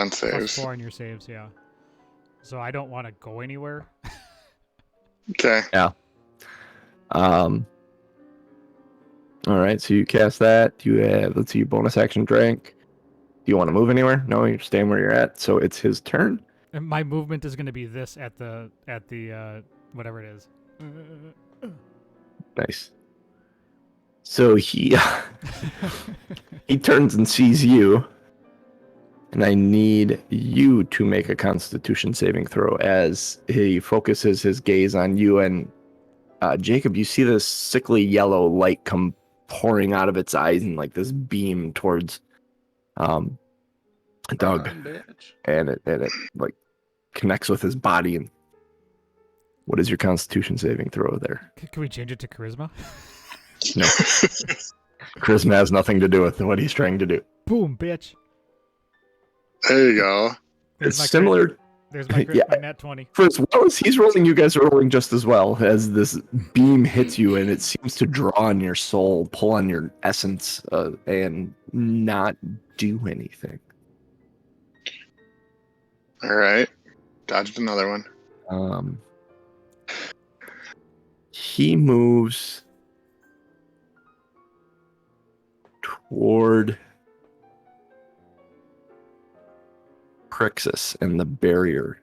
on plus saves. 4 on your saves? Yeah. So I don't want to go anywhere. Okay. All right, so you cast that. You have, let's see, bonus action drink. Do you want to move anywhere? No, you're staying where you're at. So it's his turn. And my movement is going to be this at the whatever it is. Nice. So he he turns and sees you, and I need you to make a Constitution saving throw as he focuses his gaze on you. And Jacob, you see this sickly yellow light come pouring out of its eyes and like this beam towards Doug, and it like connects with his body. And what is your Constitution saving throw there? Can we change it to charisma? No, charisma has nothing to do with what he's trying to do. Boom, bitch. There you go. There's It's my similar. Crit. There's my crit, Yeah. my nat 20. For as well as he's rolling, you guys are rolling just as well as this beam hits you, and it seems to draw on your soul, pull on your essence, and not do anything. All right. Dodged another one. He moves toward Krixis and the barrier.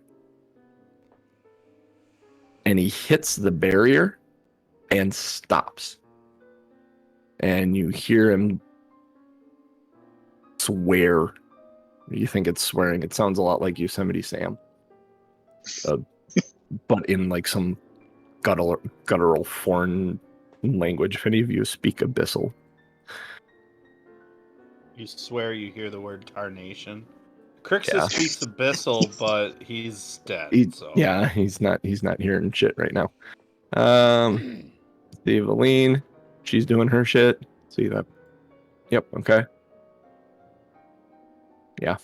And he hits the barrier and stops. And you hear him swear. You think it's swearing. It sounds a lot like Yosemite Sam. But in like some guttural foreign language. If any of you speak Abyssal. You swear you hear the word carnation. Krixis speaks Abyssal, but he's dead. So. Yeah, he's not hearing shit right now. See Veleen, she's doing her shit. See that? Yep. Okay. Yeah.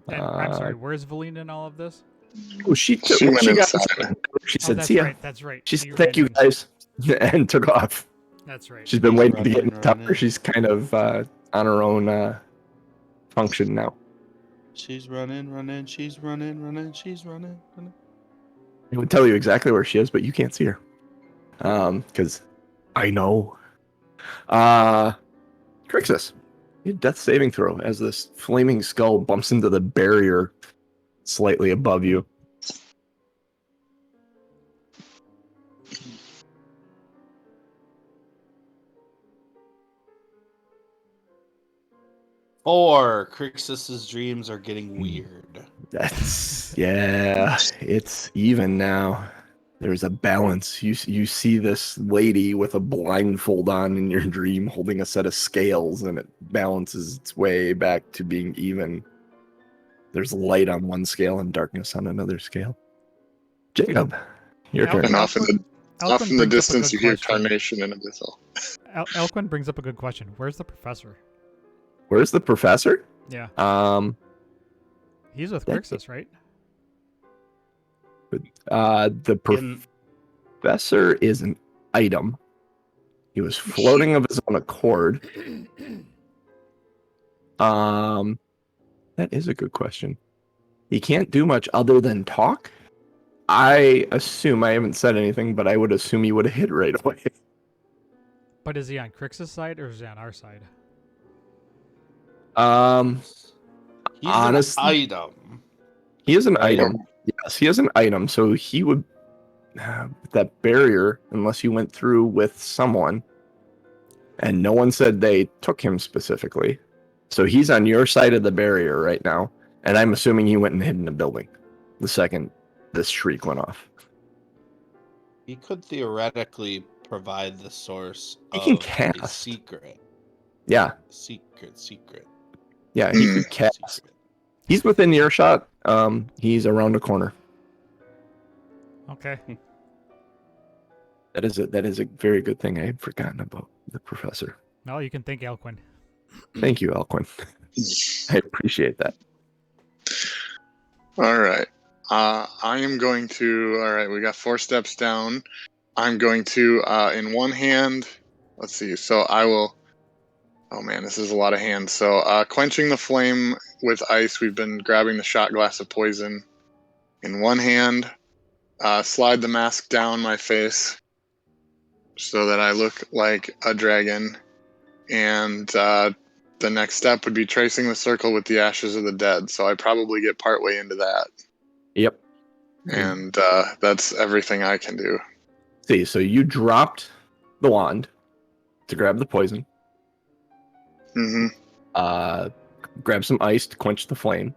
And I'm sorry, where's Veleen in all of this? Oh, she went got inside. She said, that's "See ya." right. That's right. She said, You "Thank ran you in. guys," and took off. That's right. She's been She's waiting to get in running, tougher. running. She's kind of on her own function now. She's running, she's running, she's running. I would tell you exactly where she is, but you can't see her. Because I know. Krixis, you death saving throw as this flaming skull bumps into the barrier slightly above you. Or Krixis's dreams are getting weird. It's even now. There's a balance. You see this lady with a blindfold on in your dream holding a set of scales, and it balances its way back to being even. There's light on one scale and darkness on another scale. Jacob, your turn. And off in the Elquin brings up a distance, good you hear question. tarnation and abyssal. Elquin brings up a good question. Where's the professor? Where's the professor? Yeah, The he's with Krixis, right? In professor is an item. He was floating of his own accord. That is a good question. He can't do much other than talk. I assume, I haven't said anything, but I would assume he would have hit right away. But is he on Krixis' side or is he on our side? he's Honestly, an item. he is an Right. item. Yes, he is an item. So he would that barrier, unless you went through with someone, and no one said they took him specifically. So he's on your side of the barrier right now, and I'm assuming he went and hid in a building the second this shriek went off. He could theoretically provide the source He can of a cast. secret. Yeah, Secret. yeah, he could cast. Secret. He's within earshot. He's around the corner. Okay. That is a very good thing. I had forgotten about the professor. No, you can thank Elquin. Thank you, Elquin. I appreciate that. All right. I am going to. All right, we got 4 steps down. I'm going to, in one hand. Let's see. So I will. Oh man, this is a lot of hands. So quenching the flame with ice. We've been grabbing the shot glass of poison in one hand. Slide the mask down my face so that I look like a dragon. And the next step would be tracing the circle with the ashes of the dead. So I probably get partway into that. Yep. And that's everything I can do. See, so you dropped the wand to grab the poison. Mm-hmm. Grab some ice to quench the flame.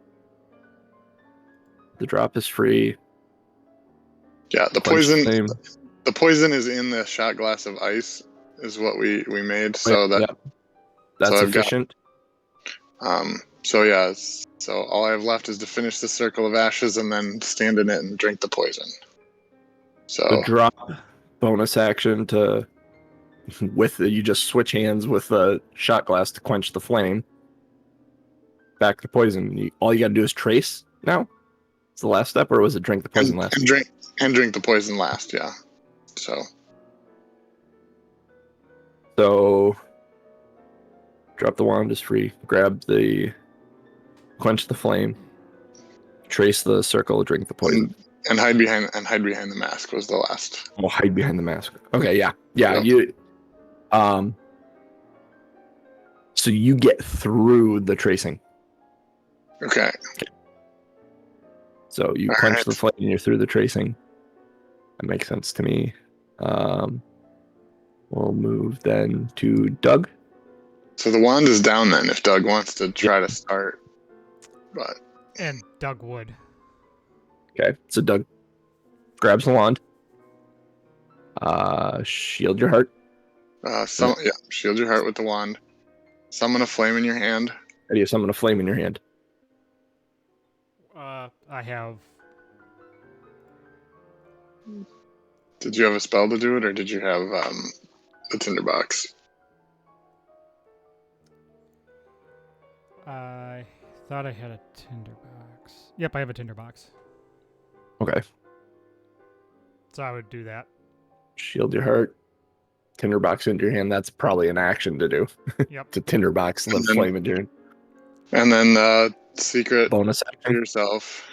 The drop is free. Yeah, the Quench poison. flame. The poison is in the shot glass of ice. Is what we made. So Yep. That's so I've got- efficient. So yeah. So all I have left is to finish the circle of ashes and then stand in it and drink the poison. So The drop bonus action to you just switch hands with the shot glass to quench the flame. Back to poison. All you got to do is trace now. It's the last step, or was it drink the poison last? and drink the poison last. Yeah. So drop the wand is free. Grab the quench the flame. Trace the circle. Drink the poison. And hide behind the mask was the last. Oh, hide behind the mask. Okay, yeah. Yep. You. So you get through the tracing. Okay. So you All quench right. the flame and you're through the tracing. That makes sense to me. We'll move then to Doug. So the wand is down then if Doug wants to try to start. But And Doug would. Okay, so Doug grabs the wand. Shield your heart. shield your heart with the wand. Summon a flame in your hand. How do you summon a flame in your hand? I have. Did you have a spell to do it, or did you have the tinderbox? I thought I had a tinderbox. Yep, I have a tinderbox. Okay. So I would do that. Shield your heart. Tinderbox into your hand. That's probably an action to do. Yep. To tinderbox the And then- flame into your hand. And then secret Bonus to action. yourself.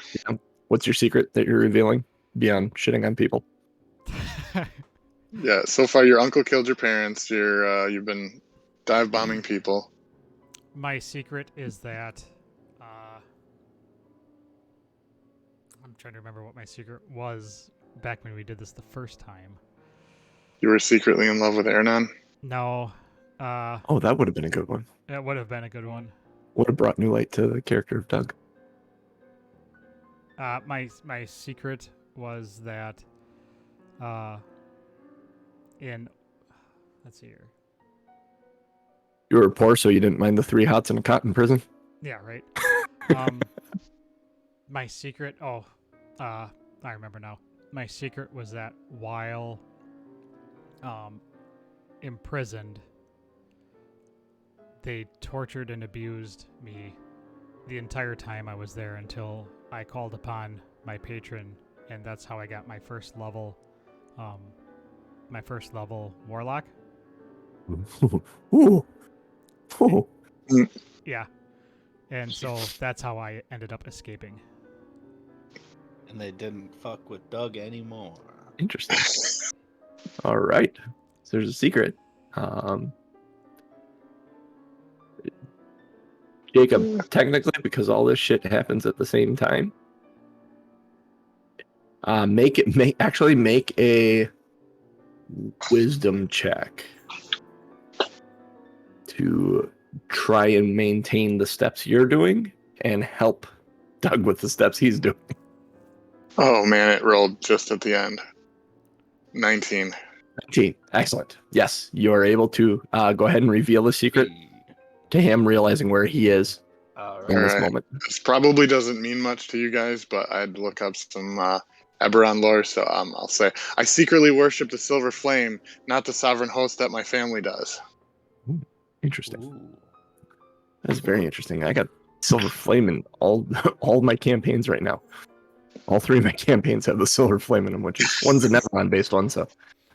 What's your secret that you're revealing beyond shitting on people? Yeah, so far your uncle killed your parents. You've been dive bombing people. My secret is that I'm trying to remember what my secret was back when we did this the first time. You were secretly in love with Ernan. No, Oh, that would have been a good one. it would have been a good one. Would have brought new light to the character of Doug. My secret was that let's see here. You were poor, so you didn't mind the 3 hots and a cot in prison. Yeah, right. My secret. Oh, I remember now. My secret was that while imprisoned, they tortured and abused me the entire time I was there until I called upon my patron, and that's how I got my first level warlock. Ooh. Ooh. Yeah. And so that's how I ended up escaping. And they didn't fuck with Doug anymore. Interesting. All right. So there's a secret. Jacob, technically, because all this shit happens at the same time, make a wisdom check to try and maintain the steps you're doing and help Doug with the steps he's doing. Oh man, it rolled just at the end. 19. 19. Excellent. Yes, you are able to go ahead and reveal the secret to him, realizing where he is in this Alright. moment. This probably doesn't mean much to you guys, but I'd look up some Eberron lore, so I'll say, I secretly worship the silver flame, not the sovereign host that my family does. Interesting. Ooh. That's very interesting. I got Silver Flame in all my campaigns right now. All 3 of my campaigns have the Silver Flame in them, which is one's an Eberron based one, so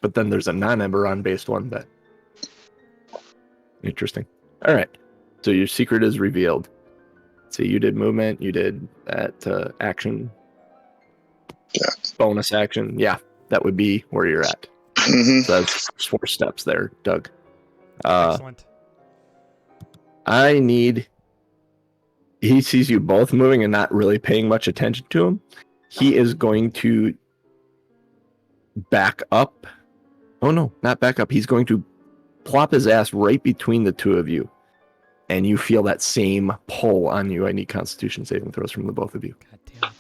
but then there's a non-Eberron based one that interesting. All right. So your secret is revealed. So you did movement, you did that action. Yeah. Bonus action. Yeah, that would be where you're at. Mhm. So that's 4 steps there, Doug. Excellent. He sees you both moving and not really paying much attention to him. He is going to back up. Oh no, not back up. He's going to plop his ass right between the 2 of you. And you feel that same pull on you. I need Constitution saving throws from the both of you. God damn it.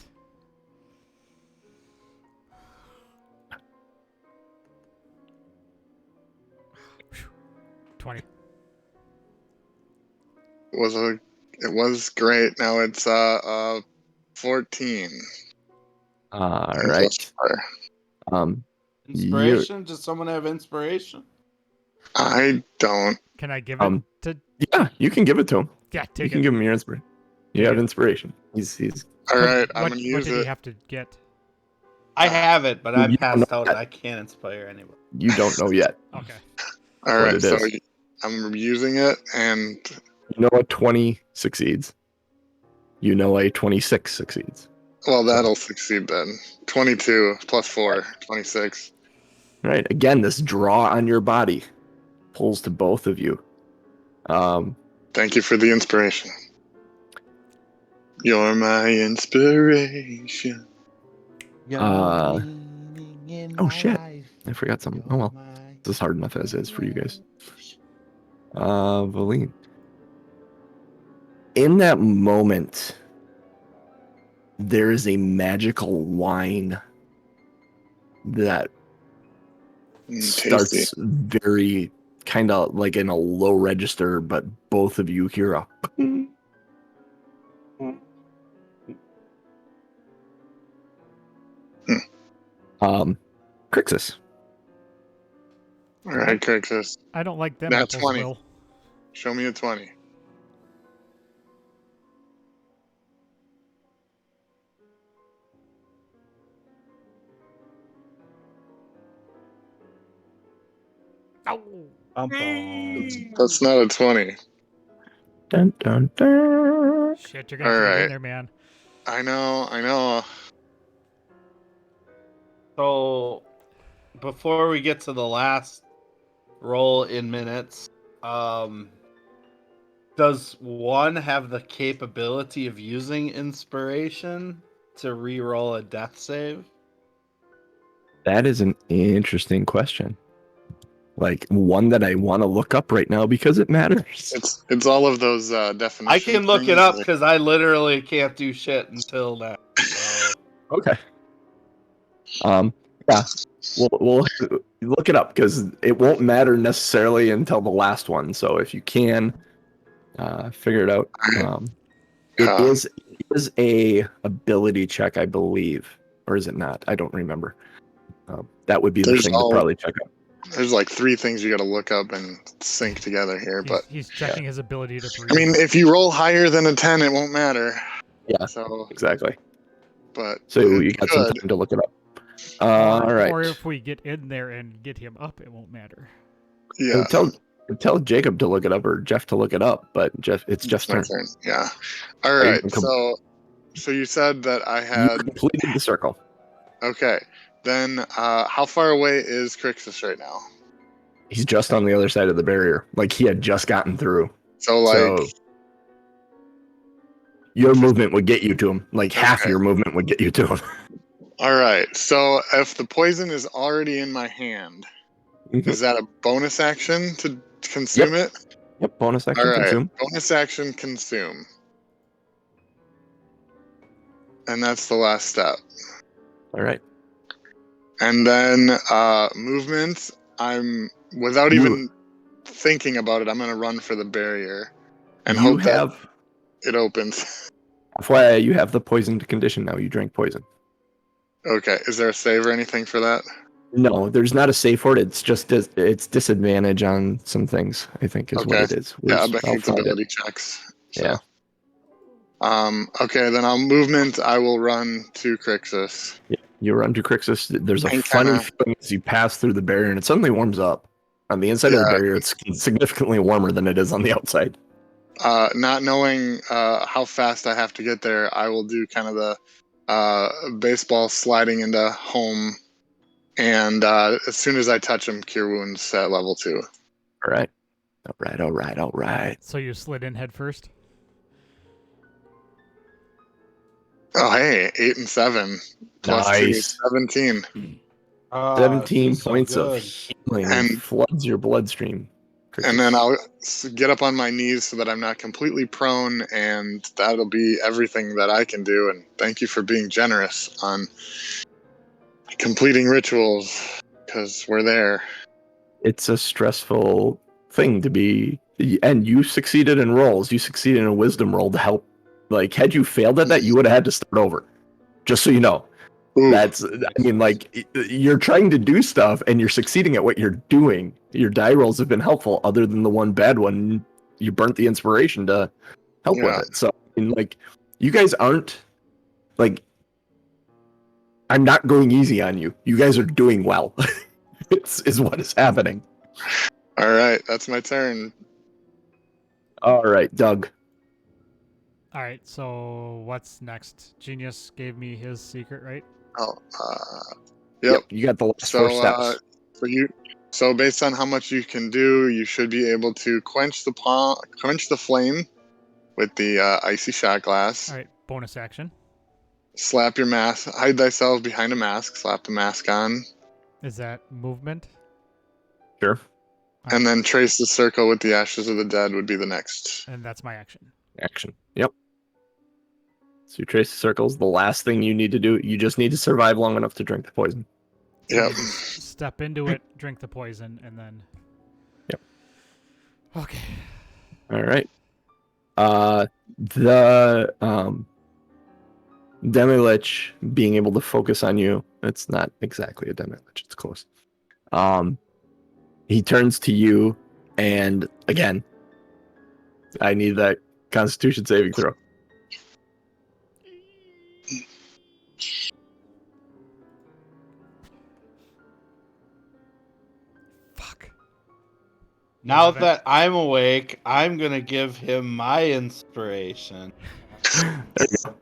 20. It was great. Now it's 14. All And right. plus 4. Inspiration? Does someone have inspiration? I don't. Can I give it to? Yeah, you can give it to him. Yeah, You take can it. give him your inspiration. You have inspiration. He's All right, I'm What gonna use did he it. have to get? I have it, but I'm You don't passed know out. that. I can't inspire anyone. you don't know yet. Okay. All what right, it so is. I'm using it, and You know a 20 succeeds. You know a 26 succeeds. well, that'll succeed then. 22 plus 4, 26. Right. Again, this draw on your body pulls to both of you. Thank you for the inspiration. You're my inspiration. Oh shit. I forgot something. Oh well. This is hard enough as is for you guys. Veleen. In that moment, there is a magical line that Tasty. starts very kind of like in a low register, but both of you hear a Krixis. All right, Krixis. I don't like them That's apples, 20. Will. Show me a 20. Oh. That's not a 20. Dun, dun, dun. Shit, you're gonna have to get Alright. in there, man. I know. So, before we get to the last roll in minutes, does one have the capability of using inspiration to re-roll a death save? That is an interesting question. Like one that I want to look up right now because it matters. It's all of those definitions. I can look it up because I literally can't do shit until now. So. Okay. Yeah. We'll look it up because it won't matter necessarily until the last one. So if you can figure it out, it is is a ability check, I believe, or is it not? I don't remember. That would be the thing to probably check out. There's like 3 things you got to look up and sync together here, but He's checking his ability to breathe. I mean, if you roll higher than a 10, it won't matter. Yeah, so exactly. But so you got some time to look it up. All right. Or if we get in there and get him up, it won't matter. Yeah. Tell Jacob to look it up or Jeff to look it up, but it's Jeff's turn. Yeah. All right. So you said that I had completed the circle. Okay. Then how far away is Krixis right now? He's just on the other side of the barrier. Like he had just gotten through. So your movement would get you to him. Like half your movement would get you to him. All right. So if the poison is already in my hand, is that a bonus action to consume it? Yep, bonus action consume. Bonus action consume. And that's the last step. All right. And then movement, without even thinking about it, I'm going to run for the barrier and hope that it opens. FYI, you have the poisoned condition now. You drank poison. Okay. Is there a save or anything for that? No, there's not a save for it. It's just it's disadvantage on some things, I think is what it is. Yeah, I think it's ability checks. So. Yeah. Okay, then I'll movement. I will run to Krixis. Yeah, you run to Krixis. There's a funny feeling as you pass through the barrier, and it suddenly warms up. On the inside of the barrier, it's significantly warmer than it is on the outside. Not knowing how fast I have to get there, I will do kind of the baseball sliding into home. And as soon as I touch him, cure wounds at level 2. All right. So you slid in head first? Oh, hey, 8 and 7. Plus 2 is 17. 17 points of healing and floods your bloodstream. And then I'll get up on my knees so that I'm not completely prone, and that'll be everything that I can do. And thank you for being generous on completing rituals, because we're there. It's a stressful thing to be, and you succeeded in rolls. You succeeded in a wisdom roll to help. Like, had you failed at that, you would have had to start over. Just so you know. Ooh. You're trying to do stuff, and you're succeeding at what you're doing. Your die rolls have been helpful, other than the one bad one. You burnt the inspiration to help with it. So, you guys aren't, I'm not going easy on you. You guys are doing well. is what is happening. All right, that's my turn. All right, Doug. All right, so what's next? Genius gave me his secret, right? Oh, yep. You got the last 4 steps. So based on how much you can do, you should be able to quench the flame with the icy shot glass. All right, bonus action. Slap your mask. Hide thyself behind a mask. Slap the mask on. Is that movement? Sure. And then trace the circle with the ashes of the dead would be the next. And that's my action. Yep. So you trace the circles. The last thing you need to do, you just need to survive long enough to drink the poison. Yep. Step into it, drink the poison, and then... Yep. Okay. All right. The Demilich being able to focus on you, it's not exactly a Demilich, it's close. He turns to you, and again, I need that Constitution saving throw. Fuck. Now that I'm awake, I'm going to give him my inspiration. There you go.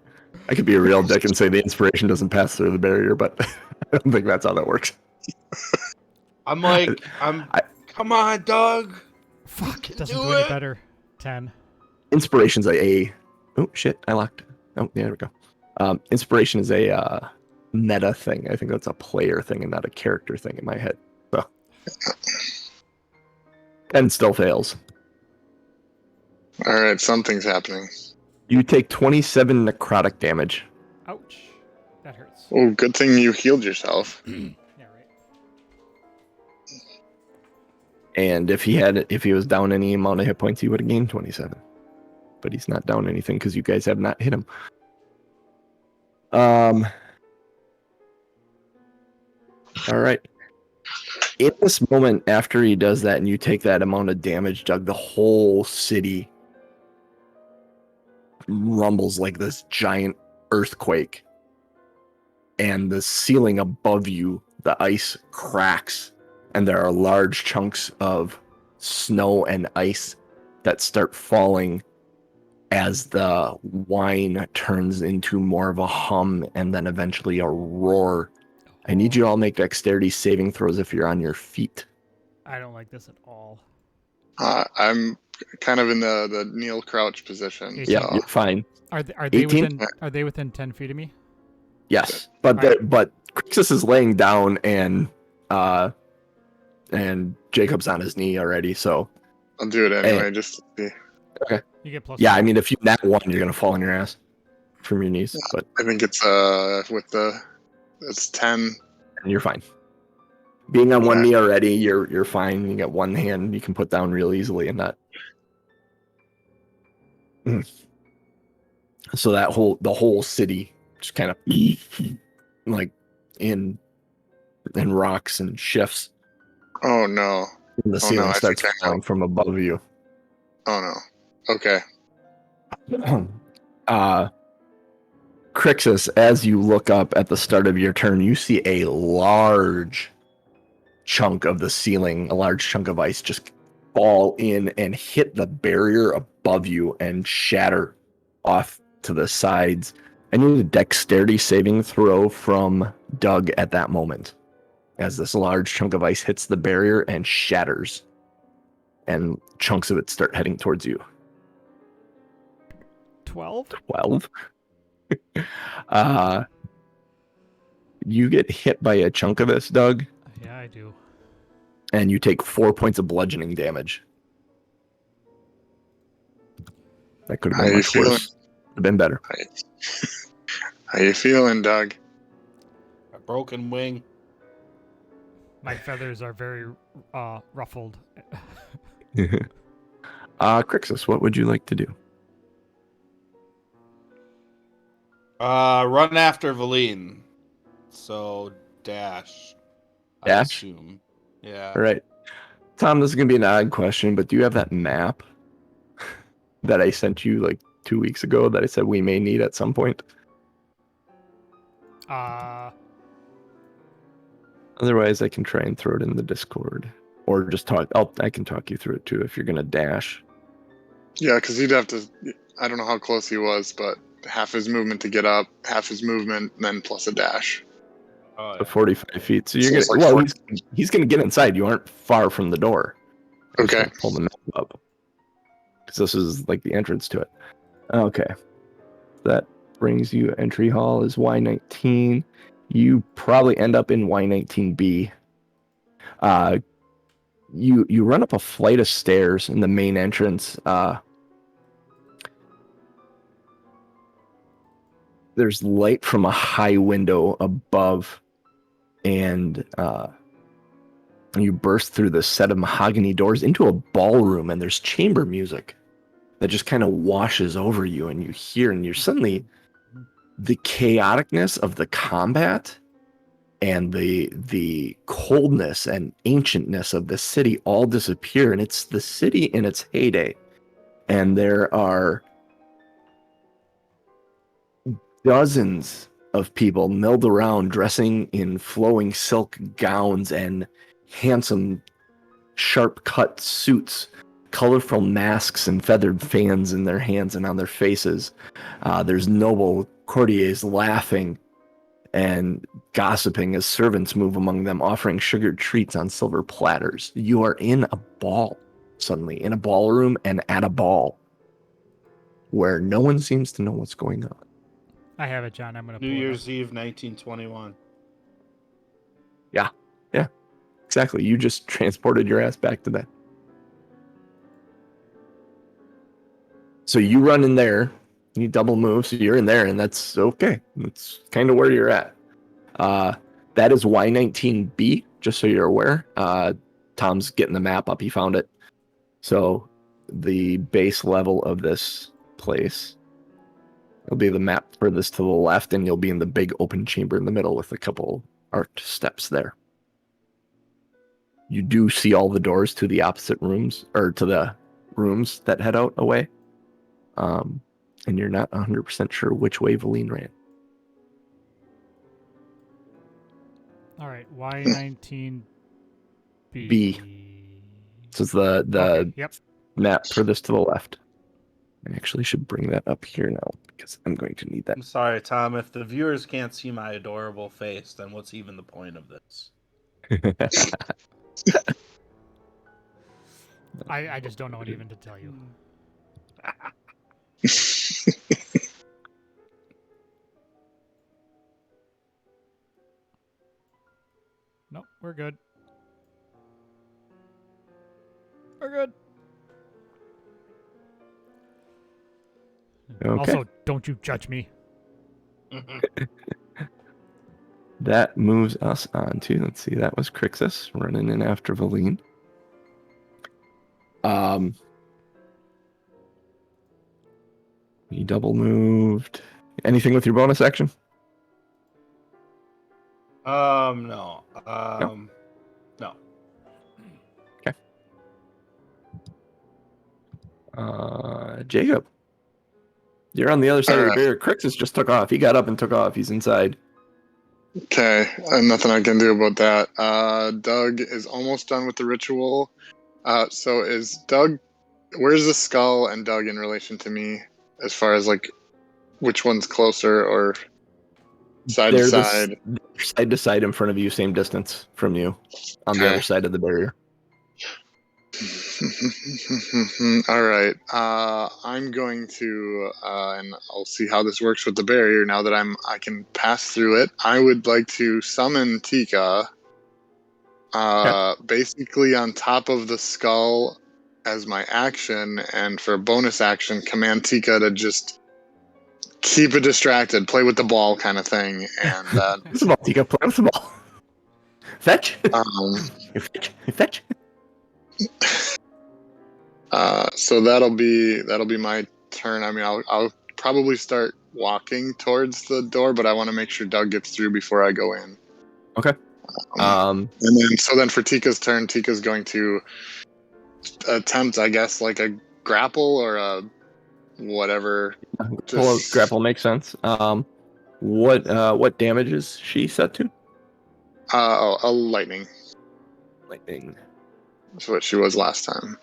I could be a real dick and say the inspiration doesn't pass through the barrier, but I don't think that's how that works. Come on, Doug. Fuck, it doesn't do any better. 10. Inspiration's oh shit, I locked. Oh, yeah, there we go. Inspiration is a meta thing. I think that's a player thing and not a character thing in my head. So, and still fails. All right, something's happening. You take 27 necrotic damage. Ouch. That hurts. Oh, good thing you healed yourself. Yeah, right. And if he was down any amount of hit points, he would have gained 27. But he's not down anything because you guys have not hit him. All right. In this moment, after he does that and you take that amount of damage, Doug, the whole city rumbles like this giant earthquake. And the ceiling above you, the ice cracks. And there are large chunks of snow and ice that start falling as the whine turns into more of a hum and then eventually a roar. I need you to all make dexterity saving throws if you're on your feet. I don't like this at all. I'm kind of in the kneel crouch position. Yeah, Yeah, you're fine. Are they 18? within 10 feet of me? Yes, but but Krixis is laying down and Jacob's on his knee already. So I'll do it anyway, just to see. Okay. You get plus. Yeah, 1. I mean, if you nat 1, you're gonna fall on your ass from your knees. But I think it's it's 10. and you're fine. Being on one Okay. knee already, you're fine. You got one hand you can put down real easily and not. So the whole city just kind of like in rocks and shifts. Oh no. And the Oh, ceiling no, I starts think I falling from above you. Oh no. Okay. Krixis, as you look up at the start of your turn, you see a large chunk of the ceiling, a large chunk of ice just fall in and hit the barrier above you and shatter off to the sides. I need a dexterity saving throw from Doug at that moment as this large chunk of ice hits the barrier and shatters and chunks of it start heading towards you. 12. 12. You get hit by a chunk of this, Doug, Yeah, I do. and you take 4 points of bludgeoning damage. That could have How been you much feeling? worse. Could have been better. How you feeling, Doug? A broken wing. My feathers are very ruffled. Krixis, what would you like to do? Run after Veleen. So dash. I Dash? assume. Yeah. All right. Tom, this is going to be an odd question, but do you have that map that I sent you like 2 weeks ago that I said we may need at some point? Otherwise, I can try and throw it in the Discord. Or just talk. I can talk you through it too if you're going to dash. Yeah, because he'd have to. I don't know how close he was, but half his movement to get up, half his movement, and then plus a dash. Oh, So yeah. 45 feet. So you're So going it's to. like Well, 40. he's going to get inside. You aren't far from the door. I'm just Okay. gonna pull the map up. Because this is like the entrance to it. Okay. That brings you entry hall is Y19. You probably end up in Y19B. You run up a flight of stairs in the main entrance. There's light from a high window above, and you burst through the set of mahogany doors into a ballroom, and there's chamber music that just kind of washes over you, and you hear, and you're suddenly the chaoticness of the combat and the coldness and ancientness of the city all disappear, and it's the city in its heyday. And there are dozens of people milled around dressing in flowing silk gowns and handsome sharp cut suits, colorful masks and feathered fans in their hands and on their faces. There's noble courtiers laughing and gossiping as servants move among them, offering sugared treats on silver platters. You are in a ball, suddenly, in a ballroom and at a ball where no one seems to know what's going on. I have it, John. I'm going to New pull Year's Eve 1921. Yeah, exactly. You just transported your ass back to that. So you run in there, you double move, so you're in there, and that's okay. That's kind of where you're at. That is Y19B, just so you're aware. Tom's getting the map up. He found it. So the base level of this place It'll be the map furthest to the left, and you'll be in the big open chamber in the middle with a couple arched steps there. You do see all the doors to the opposite rooms, or to the rooms that head out away. And you're not 100% sure which way Veleen ran. All right, Y19B. B. This is the Okay, yep. map furthest to the left. I actually should bring that up here now because I'm going to need that. I'm sorry, Tom. If the viewers can't see my adorable face, then what's even the point of this? I just don't know what even to tell you. Nope, we're good. We're good. Okay. Also, don't you judge me. That moves us on to, let's see, that was Krixis running in after Veleen. You double moved. Anything with your bonus action? No. No. Jakob. You're on the other side of the Alright. barrier. Krixis just took off. He got up and took off. He's inside. Okay, nothing I can do about that. Doug is almost done with the ritual. So is Doug? Where's the skull and Doug in relation to me, as far as like which one's closer or side to side? They're side to side in front of you, same distance from you, on the Okay. other side of the barrier. All right. I'm going to, and I'll see how this works with the barrier now that I can pass through it. I would like to summon Tika, basically on top of the skull as my action, and for a bonus action, command Tika to just keep it distracted, play with the ball kind of thing, and It's a ball, Tika. Play with the ball. Fetch. Fetch. So that'll be my turn. I mean, I'll probably start walking towards the door, but I want to make sure Doug gets through before I go in. Okay. And then for Tika's turn, Tika's going to attempt, I guess, like a grapple or a whatever. Grapple makes sense. What damage is she set to? A lightning. Lightning. That's what she was last time.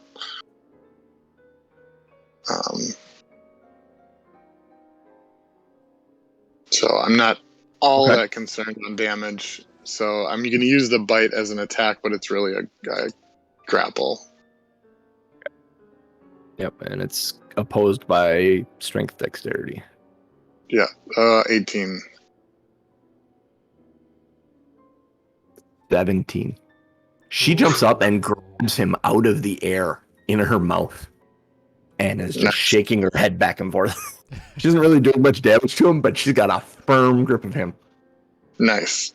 So I'm not all that concerned on damage. So I'm going to use the bite as an attack, but it's really a grapple. Yep, and it's opposed by strength dexterity. Yeah, 18. 17. She jumps up and grabs him out of the air in her mouth and is just shaking her head back and forth. She doesn't really do much damage to him, but she's got a firm grip of him. Nice.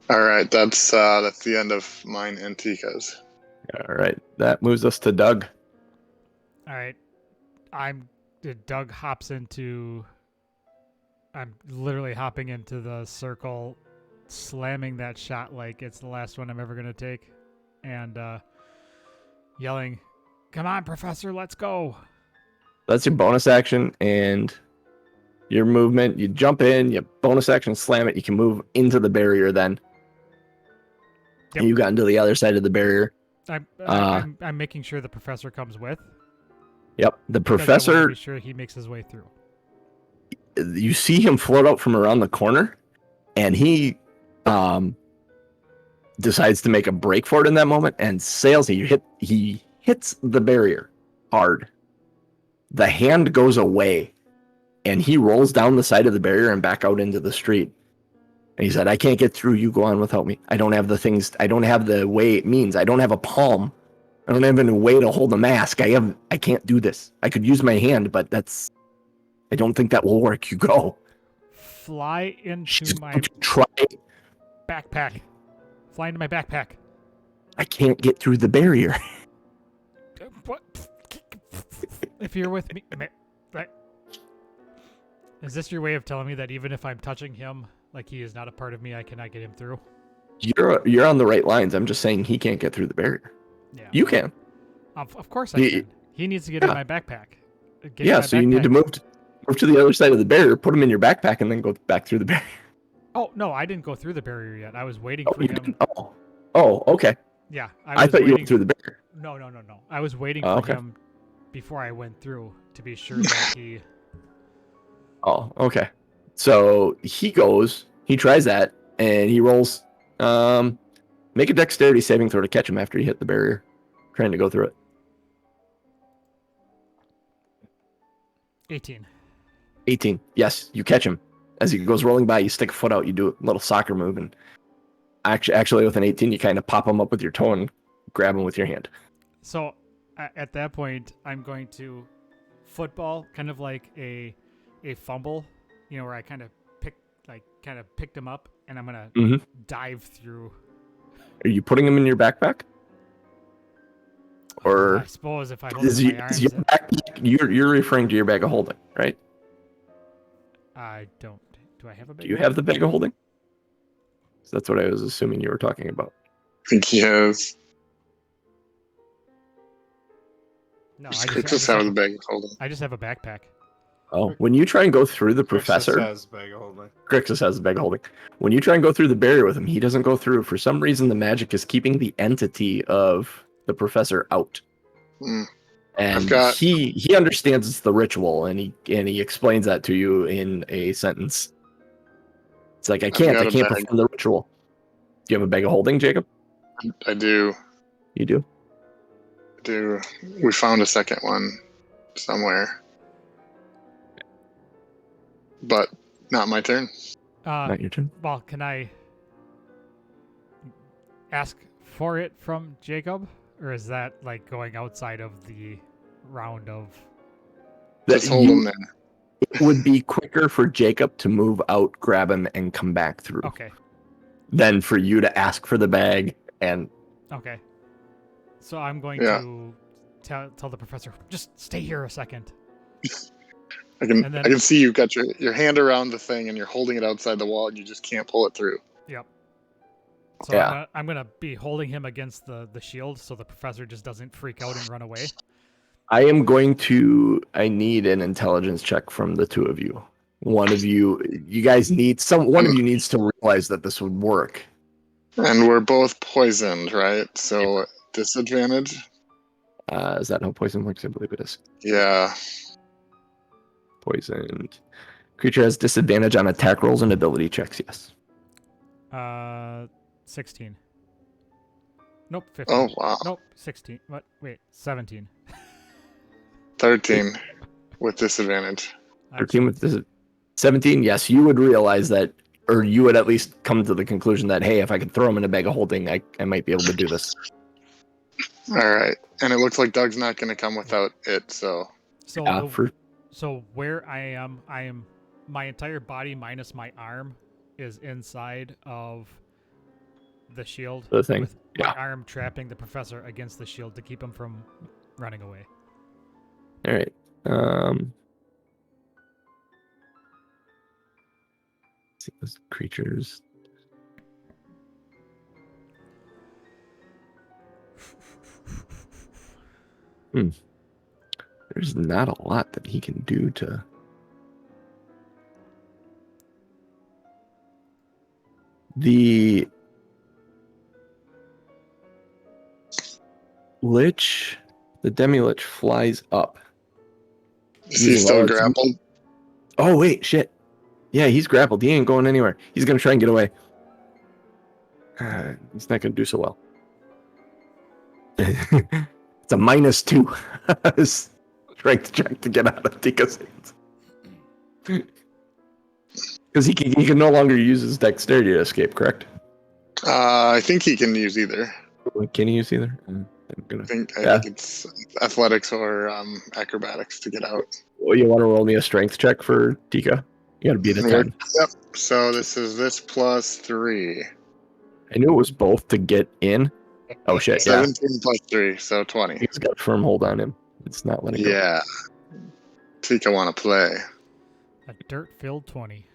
All right, that's the end of mine and Tika's. All right, that moves us to Doug. All right. Doug hops into... I'm literally hopping into the circle, slamming that shot like it's the last one I'm ever going to take, and yelling, "Come on, Professor, let's go." That's your bonus action, and your movement. You jump in, you bonus action, slam it. You can move into the barrier then. Yep. You got into the other side of the barrier. I'm making sure the professor comes with. Yep, the because I professor... wanna be sure he makes his way through. You see him float out from around the corner, and he decides to make a break for it in that moment and sails. He hits the barrier hard. The hand goes away, and he rolls down the side of the barrier and back out into the street. And he said, "I can't get through. You go on without me. I don't have the things. I don't have the way it means. I don't have a palm. I don't have any way to hold a mask. I can't do this. I could use my hand, but I don't think that will work. You go." Fly into my Try. backpack. Fly into my backpack. I can't get through the barrier. What? If you're with me, right? Is this your way of telling me that even if I'm touching him, like he is not a part of me, I cannot get him through? You're on the right lines. I'm just saying he can't get through the barrier. Yeah. You can. Of course I can. He needs to get in my backpack. So you need to move to the other side of the barrier, put him in your backpack, and then go back through the barrier. Oh, no, I didn't go through the barrier yet. I was waiting for you him. didn't? Oh, okay. Yeah. I thought you went through the barrier. No. I was waiting for him before I went through to be sure that he... Oh, okay. So he tries that, and he rolls. Make a dexterity saving throw to catch him after you hit the barrier, trying to go through it. 18. Yes, you catch him. As he goes rolling by, you stick a foot out, you do a little soccer move, and actually with an 18, you kind of pop him up with your toe and grab him with your hand. So at that point, I'm going to football, kind of like a fumble, where I kind of picked him up, and I'm gonna dive through. Are you putting him in your backpack? Or I suppose if I hold my arms, you're referring to your bag of holding, right? I don't. Do I have a bag? Do you have the bag of holding? So that's what I was assuming you were talking about. I think he has. No, Does Krixis have the bag of holding? I just have a backpack. Oh, when you try and go through the professor, Krixis has bag of holding. Krixis has the bag of holding. When you try and go through the barrier with him, he doesn't go through. For some reason, the magic is keeping the entity of the professor out. And he understands it's the ritual, and he explains that to you in a sentence. It's like I can't perform the ritual. Do you have a bag of holding, Jacob? I do. You do? I do. We found a second one somewhere. But not my turn. Not your turn. Well, can I ask for it from Jacob? Or is that like going outside of the round of... Just hold him there. It would be quicker for Jacob to move out, grab him, and come back through. Okay. Than for you to ask for the bag and... Okay. So I'm going to tell the professor, just stay here a second. I can see you've got your hand around the thing and you're holding it outside the wall and you just can't pull it through. Yep. So I'm gonna be holding him against the shield so the professor just doesn't freak out and run away. I need an intelligence check from the two of you. One of you guys one of you needs to realize that this would work. And we're both poisoned, right? So disadvantage? Is that how poison works? I believe it is. Yeah. Poisoned. Creature has disadvantage on attack rolls and ability checks, yes. 16. Nope, 15. Oh, wow. Nope, 16. What? Wait, 17. 13 with disadvantage. 13 with disadvantage. 17, yes, you would realize that, or you would at least come to the conclusion that, hey, if I could throw him in a bag of holding, I might be able to do this. All right. And it looks like Doug's not going to come without it, so... So where I am, my entire body minus my arm is inside of the shield. The thing. With my arm trapping the professor against the shield to keep him from running away. All right. See those creatures. There's not a lot that he can do to... The Demilich flies up. Is he still grappled? Oh, wait, shit. Yeah, he's grappled. He ain't going anywhere. He's going to try and get away. He's not going to do so well. It's a -2 strength check to get out of Tika's hands. Because he can no longer use his dexterity to escape, correct? I think he can use either. Can he use either? I think it's athletics or acrobatics to get out. Well, you want to roll me a strength check for Tika? You got to beat a 10. Yep. So this plus 3. I knew it was both to get in. Oh shit! 17 plus 3, so 20. He's got a firm hold on him. It's not letting go. Yeah. Tika want to play. A dirt-filled 20.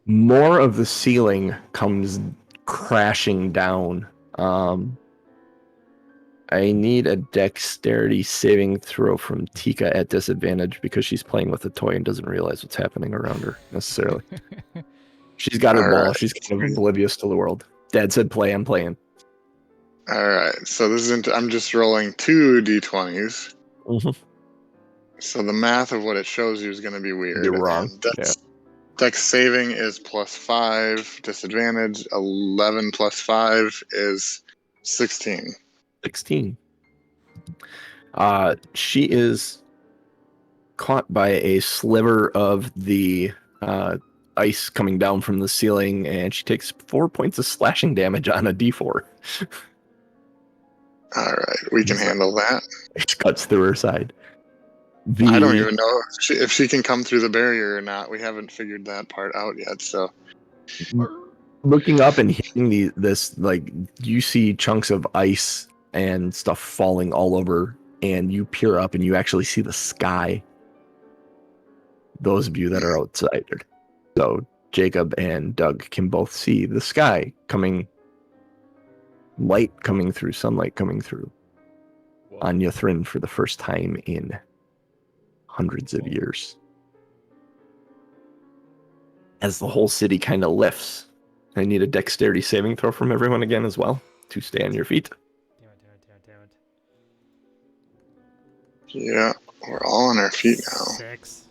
More of the ceiling comes crashing down. I need a dexterity saving throw from Tika at disadvantage because she's playing with a toy and doesn't realize what's happening around her necessarily. She's got her All ball. right. She's kind of oblivious to the world. Dad said play, I'm playing. All right. So this is I'm just rolling 2 d20s. Mhm. So the math of what it shows you is going to be weird. You're wrong. And dex saving is +5. Disadvantage 11 plus 5 is 16. 16. She is caught by a sliver of the ice coming down from the ceiling, and she takes 4 points of slashing damage on a d4. All right, we can handle that. It cuts through her side. I don't even know if she can come through the barrier or not. We haven't figured that part out yet. So Looking up and hitting this, like, you see chunks of ice and stuff falling all over, and you peer up and you actually see the sky. Those of you that are outside. So Jacob and Doug can both see the sky coming, light coming through, sunlight coming through on Ythrin for the first time in hundreds of years. As the whole city kind of lifts. I need a dexterity saving throw from everyone again as well to stay on your feet. Damn it. yeah, we're all on our feet now. 6.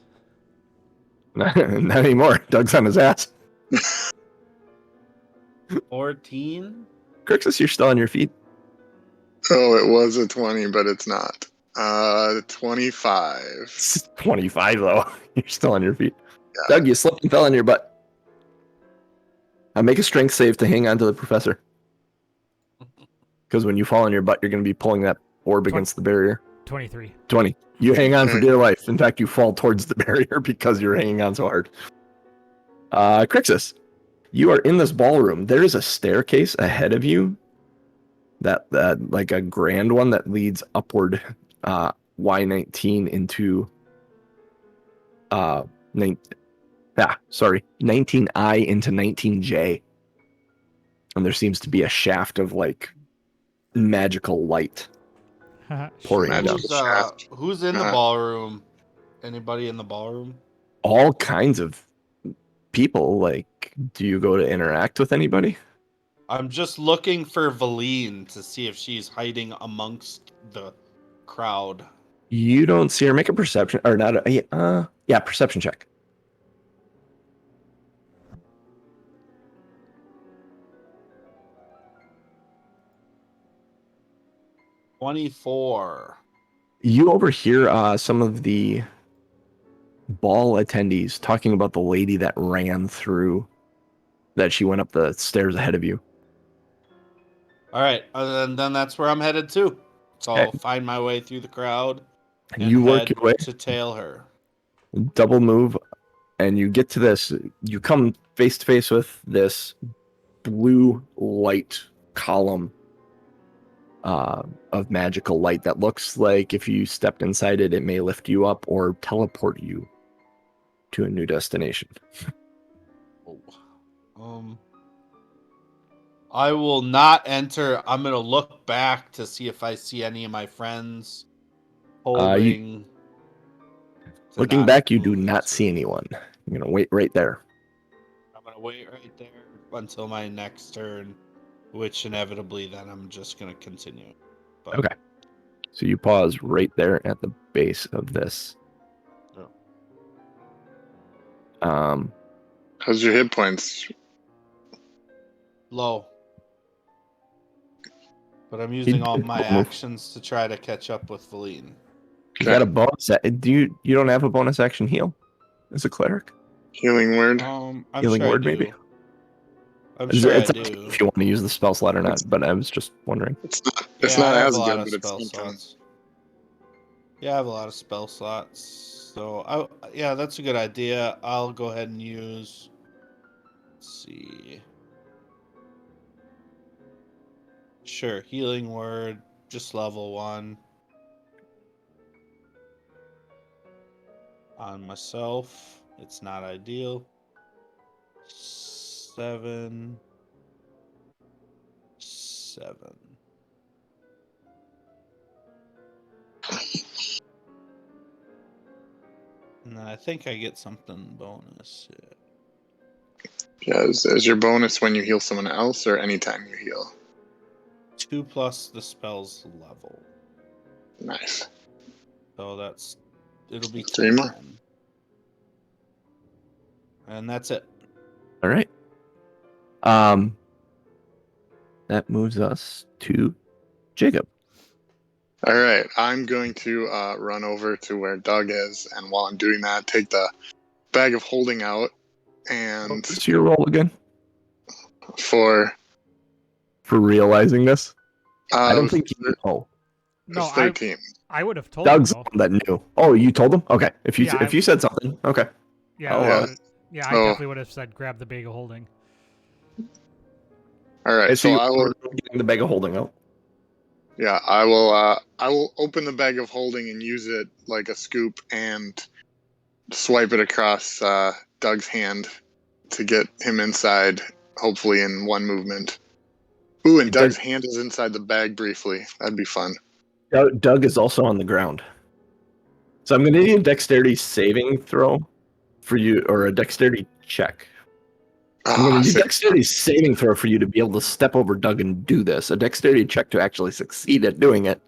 Not anymore. Doug's on his ass. 14. Krixis, you're still on your feet. Oh, it was a 20, but it's not. 25. It's 25 though. You're still on your feet. Yeah. Doug, you slipped and fell on your butt. Make a strength save to hang on to the professor. Because when you fall on your butt, you're going to be pulling that orb against the barrier. 23. 20. You hang on for dear life. In fact, you fall towards the barrier because you're hanging on so hard. Krixis, you are in this ballroom. There is a staircase ahead of you. That like a grand one that leads upward Y19 into 19I into 19J. And there seems to be a shaft of like magical light pouring down. Who's in the ballroom? Anybody in the ballroom? All kinds of people. Like, do you go to interact with anybody? I'm just looking for Veleen to see if she's hiding amongst the crowd. You don't see her. Make a perception or not? Perception check. $24. You overhear some of the ball attendees talking about the lady that ran through, that she went up the stairs ahead of you. All right, and then that's where I'm headed to. So I'll find my way through the crowd and you work your way to tail her. Double move, and you get to this. You come face to face with this blue light column of magical light that looks like if you stepped inside it, it may lift you up or teleport you to a new destination. I will not enter. I'm going to look back to see if I see any of my friends holding. Looking back, you do not see anyone. You're going to wait right there. I'm going to wait right there until my next turn, which inevitably then I'm just going to continue. But, okay. So you pause right there at the base of this. Oh. How's your hit points? Low. But I'm using all my actions to try to catch up with Veleen. You got a bonus. You don't have a bonus action heal as a cleric? Healing word? I'm Healing sure word, I do. maybe? I'm sure it's I up to do. you if you want to use the spell slot or not, but I was just wondering. It's not I have as a lot good, of but it's spell something. slots. Yeah, I have a lot of spell slots. So, that's a good idea. I'll go ahead and use... Let's see... Sure, healing word, just level 1. On myself. It's not ideal. 7. 7. And then I think I get something bonus. Yeah, is your bonus when you heal someone else or anytime you heal? 2 plus the spell's level. Nice. So it'll be 3 10 more. then. And that's it. All right. That moves us to Jacob. All right, I'm going to run over to where Doug is, and while I'm doing that, take the bag of holding out, and What's your roll again for for realizing this? I don't was think you. Oh, No, 13. I would have told Doug's him the one that knew. Oh, you told him? Okay. If you Yeah, if you said something, okay. Yeah, Oh, yeah. I So- definitely would have said grab the bag of holding. All right, so I will. getting the bag of holding out. Yeah, I will. I will open the bag of holding and use it like a scoop and swipe it across Doug's hand to get him inside. Hopefully, in one movement. Ooh, and Hey, Doug's Doug- hand is inside the bag briefly. That'd be fun. Doug is also on the ground. So I'm going to need a dexterity saving throw for you, or a dexterity check. I'm going to need a dexterity saving throw for you to be able to step over Doug and do this. A dexterity check to actually succeed at doing it.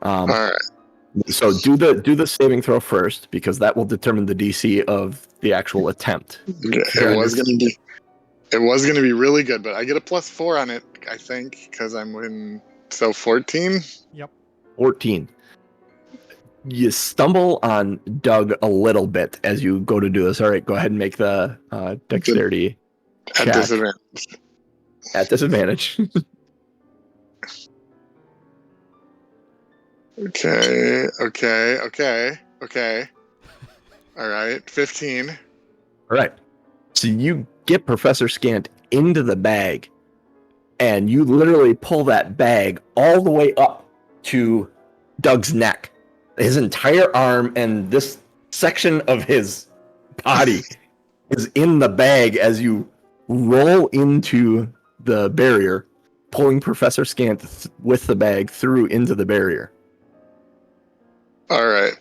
All right. So do the saving throw first, because that will determine the DC of the actual attempt. It was gonna be really good, but I get a +4 on it, I think, because I'm in. So 14. 14. You stumble on Doug a little bit as you go to do this. All right, go ahead and make the dexterity At check disadvantage. at disadvantage. Okay. All right, 15. All right. So you get Professor Scant into the bag, and you literally pull that bag all the way up to Doug's neck. His entire arm and this section of his body is in the bag as you roll into the barrier, pulling Professor Scant with the bag through into the barrier. All right.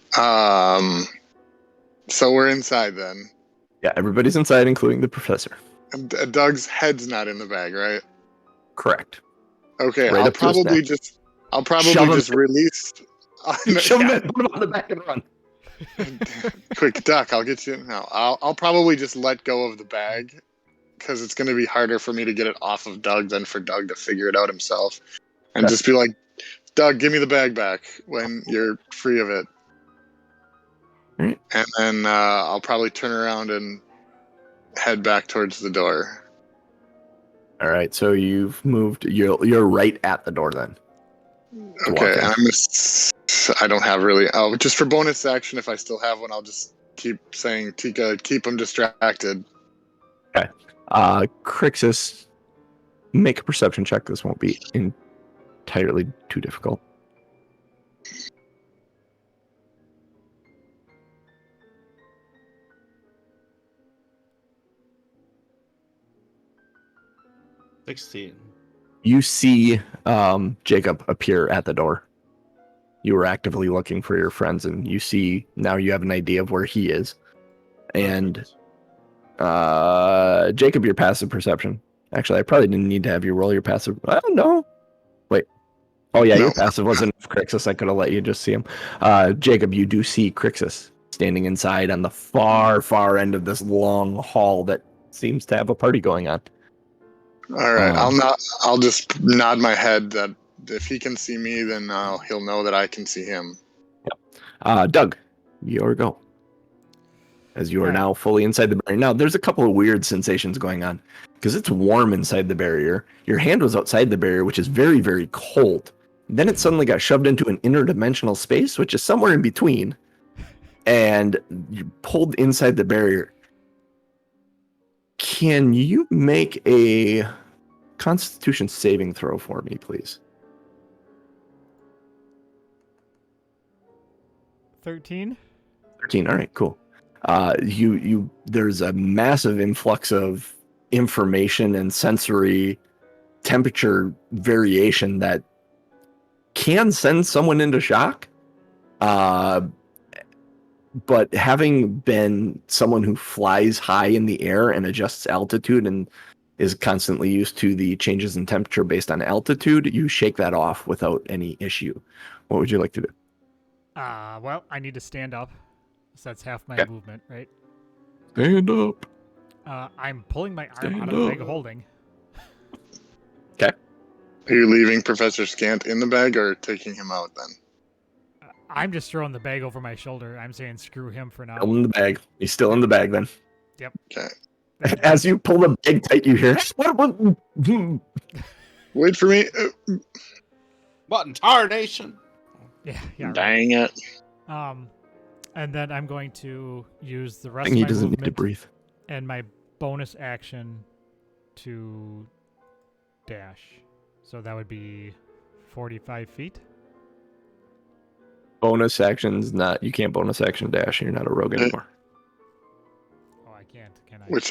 So we're inside then. Yeah, everybody's inside, including the professor. And Doug's head's not in the bag, right? Correct. Okay. Right I'll up to his probably neck. just Shove him. release. Shove him in, put him on the back and run. Quick, Duck. I'll get you. No, I'll probably just let go of the bag because it's going to be harder for me to get it off of Doug than for Doug to figure it out himself, and Okay. just be like, Doug, give me the bag back when you're free of it. Alright. And then I'll probably turn around and head back towards the door. All right, so you've moved. You're right at the door then. Okay, Walking. and I don't have really. Oh, just for bonus action, if I still have one, I'll just keep saying, Tika, keep him distracted. Krixis, make a perception check. This won't be entirely too difficult. $16. You see Jacob appear at the door. You were actively looking for your friends, and you see now you have an idea of where he is. And Jacob, your passive perception. Actually, I probably didn't need to have you roll your passive. I don't know. Wait. Oh yeah, No. your passive wasn't Krixis. I could have let you just see him. Jacob, you do see Krixis standing inside on the far end of this long hall that seems to have a party going on. All right, I'll just nod my head that if he can see me, then he'll know that I can see him. Doug, your go. As you are Alright. now fully inside the barrier. Now, there's a couple of weird sensations going on because it's warm inside the barrier. Your hand was outside the barrier, which is very, very cold. Then it suddenly got shoved into an interdimensional space, which is somewhere in between. And you pulled inside the barrier. Can you make a Constitution saving throw for me, please? 13. 13. All right, cool. There's a massive influx of information and sensory temperature variation that can send someone into shock. But having been someone who flies high in the air and adjusts altitude and is constantly used to the changes in temperature based on altitude, you shake that off without any issue. What would you like to do? Well, I need to stand up. So that's half my Okay. movement, right? Stand up. I'm pulling my arm Stand out of the up. bag of holding. Are you leaving Professor Scant in the bag or taking him out then? I'm just throwing the bag over my shoulder. I'm saying screw him for now. Still in the bag. He's still in the bag then. Okay. As you pull the bag tight, you hear. Wait for me. What in tarnation? Yeah, right. Dang it. And then I'm going to use the I rest think of he my doesn't need to movement breathe. and my bonus action to dash. So that would be 45 feet. Bonus actions, not. You can't bonus action dash. You're not a rogue anymore. Oh, I can't, can I? Which,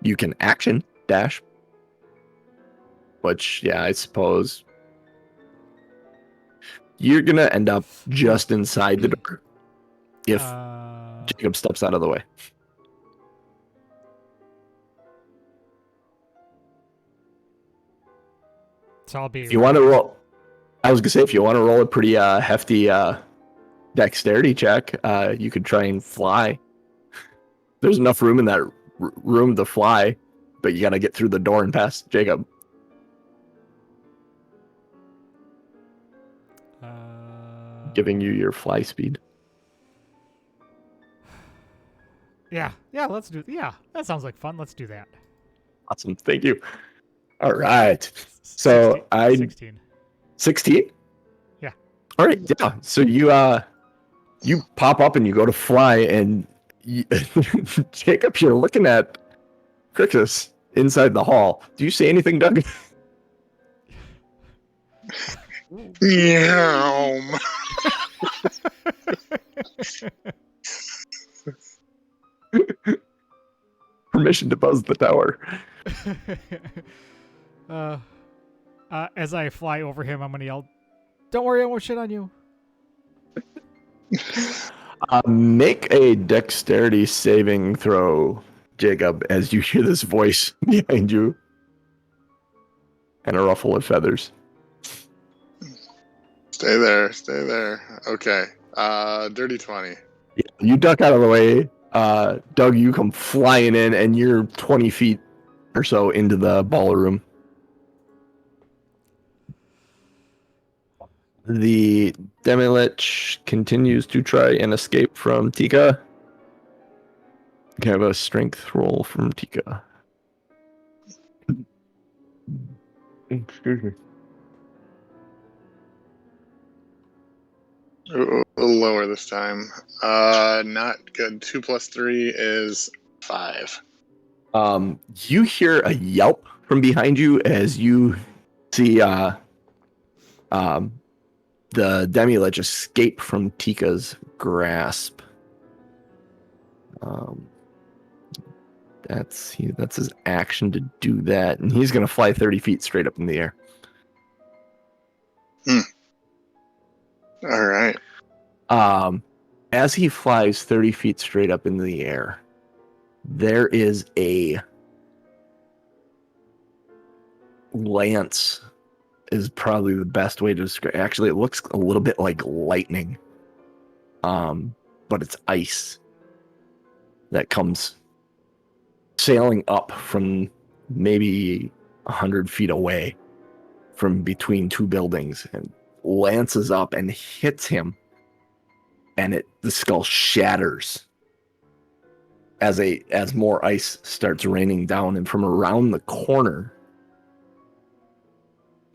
You can action dash, which, yeah, I suppose you're gonna end up just inside the door if Jacob steps out of the way. So I'll be. If you want to roll, I was gonna say, if you want to roll a pretty hefty dexterity check, you could try and fly. There's enough room in that room to fly, but you gotta get through the door and past Jacob. Giving you your fly speed. Yeah, let's do. Yeah, that sounds like fun. Let's do that. Awesome, thank you. All right, so 16. 16. Yeah. All right, yeah. So you pop up and you go to fly, and Jacob, you're looking at Krixis inside the hall. Do you say anything, Doug? yeah. Permission to buzz the tower. As I fly over him, I'm gonna yell, "Don't worry, I won't shit on you." Make a dexterity saving throw, Jacob, as you hear this voice behind you and a ruffle of feathers. Stay there. Stay there. Okay. Dirty 20. Yeah, you duck out of the way. Doug, you come flying in, and you're 20 feet or so into the ballroom. The Demilich continues to try and escape from Tika. You can have a strength roll from Tika. Excuse me. Ooh, a little lower this time. Not good. 2 plus 3 is 5. You hear a yelp from behind you as you see the Demilich escape from Tika's grasp. That's his action to do that, and he's gonna fly 30 feet straight up in the air. All right. As he flies 30 feet straight up in the air, there is a lance, is probably the best way to describe. Actually, it looks a little bit like lightning, but it's ice that comes sailing up from maybe 100 feet away from between two buildings and lances up and hits him, and the skull shatters as more ice starts raining down, and from around the corner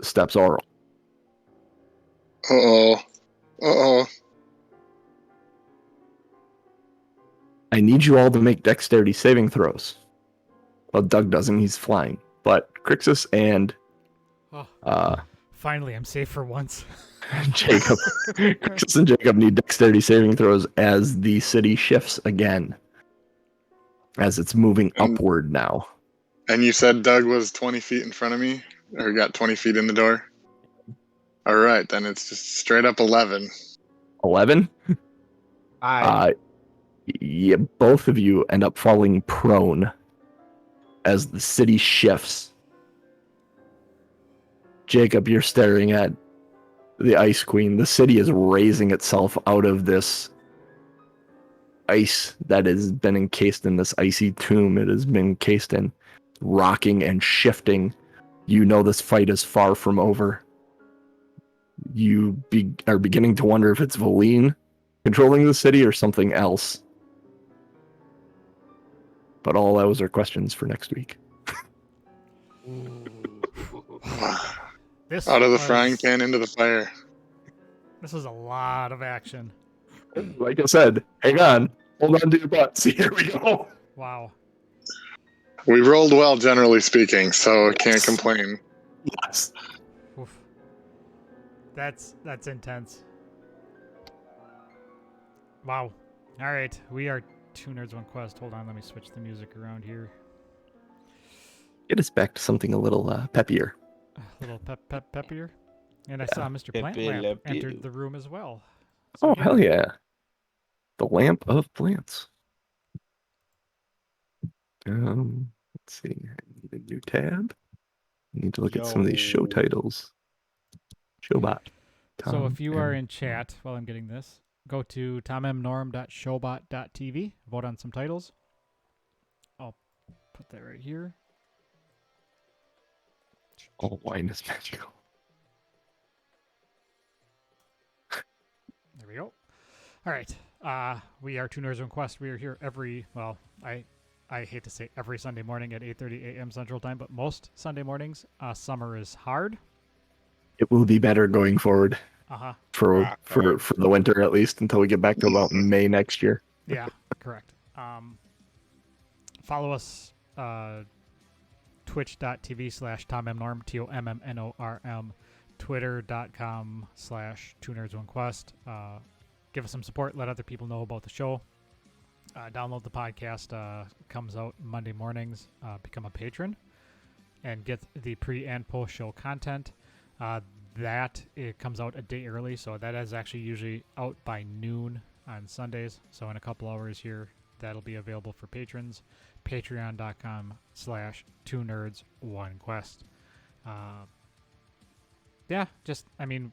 steps Oral. Uh-oh. I I need you all to make dexterity saving throws. Well, Doug doesn't, he's flying. But Krixis and Finally, I'm safe for once. Jacob. Krixis and Jacob need dexterity saving throws as the city shifts again. As it's moving And- upward now. And you said Doug was 20 feet in front of me, or got 20 feet in the door. All right, then it's just straight up 11. 11? Yeah, both of you end up falling prone as the city shifts. Jacob, you're staring at the Ice Queen. The city is raising itself out of this ice that has been encased in this icy tomb it has been encased in, rocking and shifting. You know this fight is far from over. You are beginning to wonder if it's Veleen controlling the city or something else. But all those are questions for next week. This Out of the was- frying pan into the fire. This was a lot of action. Like I said, hang on. Hold on to your butts. Here we go. Wow. We rolled well, generally speaking, so can't complain. Yes. Oof. That's intense. Wow. All right, we are Two Nerds One Quest. Hold on, let me switch the music around here. Get us back to something a little peppier. A little peppier. And I Yeah. saw Mr. Plant Peppy Lamp Le Pew. entered the room as well. Oh, yeah. hell yeah. The Lamp of Plants. Let's see. I need a new tab. I need to look at some of these show Yo. titles. Showbot. So if you are Tom in chat while I'm getting this, go to tommnorm.showbot.tv, vote on some titles. I'll put that right here. All wine is magical. There we go. All right. We are Two Nerds One Quest. We are here every, well, I hate to say every Sunday morning at 8:30 a.m. Central Time, but most Sunday mornings. Summer is hard. It will be better going forward Uh-huh. for the winter at least until we get back to about May next year. Yeah, correct. Follow us, twitch.tv/TomMNorm, TOMMNORM, twitter.com/2nerds1quest. Give us some support. Let other people know about the show. Download the podcast. Comes out Monday mornings. Become a patron and get the pre and post show content. It comes out a day early, so that is actually usually out by noon on Sundays. So in a couple hours here, that'll be available for patrons. Patreon.com/2nerds1quest. Yeah,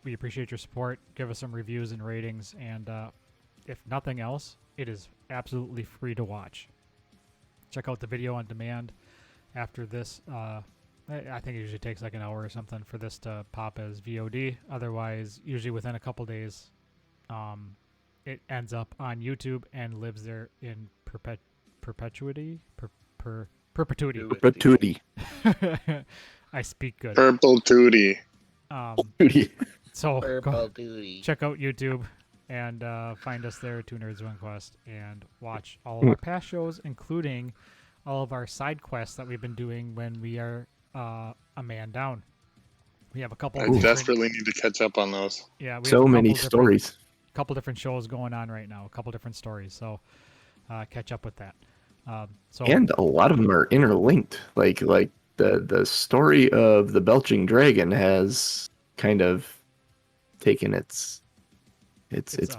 we appreciate your support. Give us some reviews and ratings, and if nothing else, it is absolutely free to watch. Check out the video on demand after this. I think it usually takes like an hour or something for this to pop as VOD. Otherwise, usually within a couple days, it ends up on YouTube and lives there in perpetuity. Perpetuity. Perpetuity. I speak good. Purple Tootie. So Purple go duty. check out YouTube and find us there, Two Nerds One Quest, and watch all of our past shows, including all of our side quests that we've been doing when we are a man down. We have a couple. I different- desperately need to catch up on those. Yeah, we have So a many couple different- stories. couple different shows going on right now. A couple different stories. So catch up with that. And a lot of them are interlinked. Like the story of the Belching Dragon has kind of taken its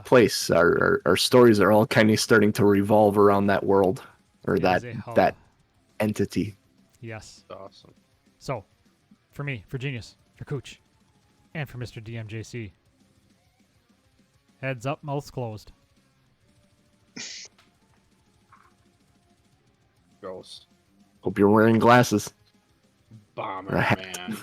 place. Our stories are all kind of starting to revolve around that world or it is a hub. that entity. Yes. Awesome. So, for me, for Genius, for Cooch, and for Mr. DMJC, heads up, mouths closed. Gross. Hope you're wearing glasses. Bomber Right. man.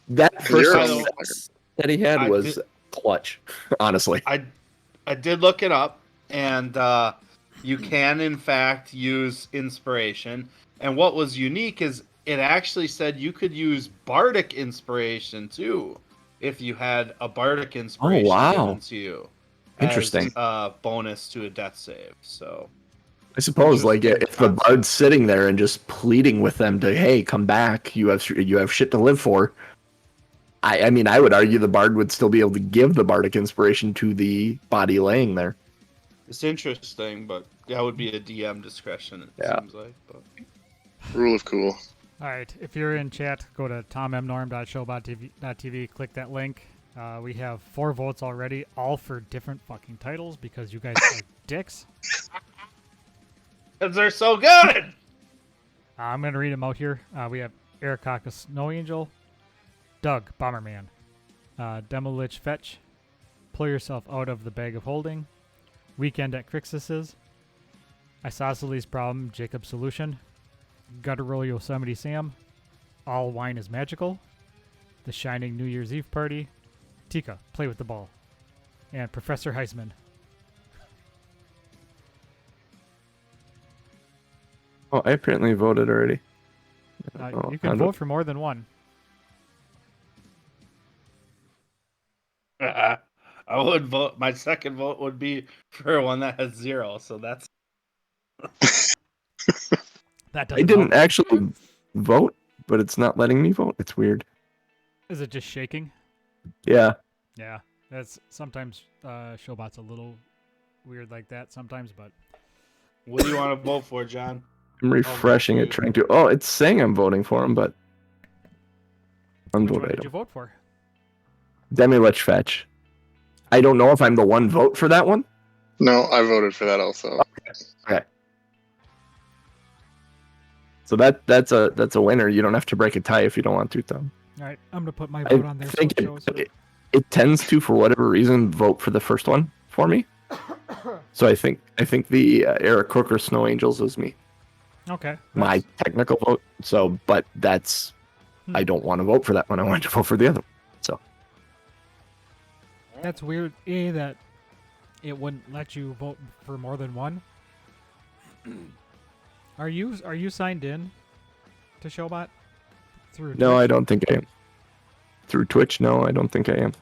That first You're on the- success that he had I was did- clutch, honestly. I did look it up, and you can in fact use inspiration. And what was unique is it actually said you could use bardic inspiration too, if you had a bardic inspiration wow. given to you. Interesting. As a bonus to a death save. So I suppose, like, Interesting if the concept. bard's sitting there and just pleading with them to, hey, come back, you have shit to live for. I mean, I would argue the bard would still be able to give the bardic inspiration to the body laying there. it's interesting, but that would be a DM discretion. It Yeah. seems like. But Rule of cool. All right, if you're in chat, go to tommnorm.showbot.tv, click that link. We have 4 votes already, all for different fucking titles because you guys are dicks. because they're so good. I'm going to read them out here. We have Eric Cock, Snow Angel, Doug, Bomberman, Demilich, Fetch, Pull Yourself Out of the Bag of Holding, Weekend at Krixis's, Isosceles Problem, Jakob Solution, Guttural Yosemite Sam, All Wine is Magical, The Shining New Year's Eve Party, Tika, Play with the Ball, and Professor Heisman. Oh, I apparently voted already. Oh, You can vote for more than one. I would vote. My second vote would be for one that has 0. So that's That I doesn't didn't help. actually vote, but it's not letting me vote. It's weird. Is it just shaking? Yeah. Yeah, that's sometimes Showbot's a little weird like that sometimes, but what do you want to vote for, John? I'm refreshing it, trying to. Oh, it's saying I'm voting for him, but which unvote one did item. you vote for? Demilich Fetch. I don't know if I'm the one vote for that one. No, I voted for that also. So that's a winner. You don't have to break a tie if you don't want to, Tom. All right, I'm gonna put my I vote on there. So think it shows. it tends to, for whatever reason, vote for the first one for me. So I think the Eric Crooker Snow Angels was me. Okay. My technical vote. So, but that's I don't want to vote for that one. I want to vote for the other one. So That's weird. That it wouldn't let you vote for more than one. Are you signed in to Showbot through? no, I don't think I am. Through Twitch, no, I don't think I am.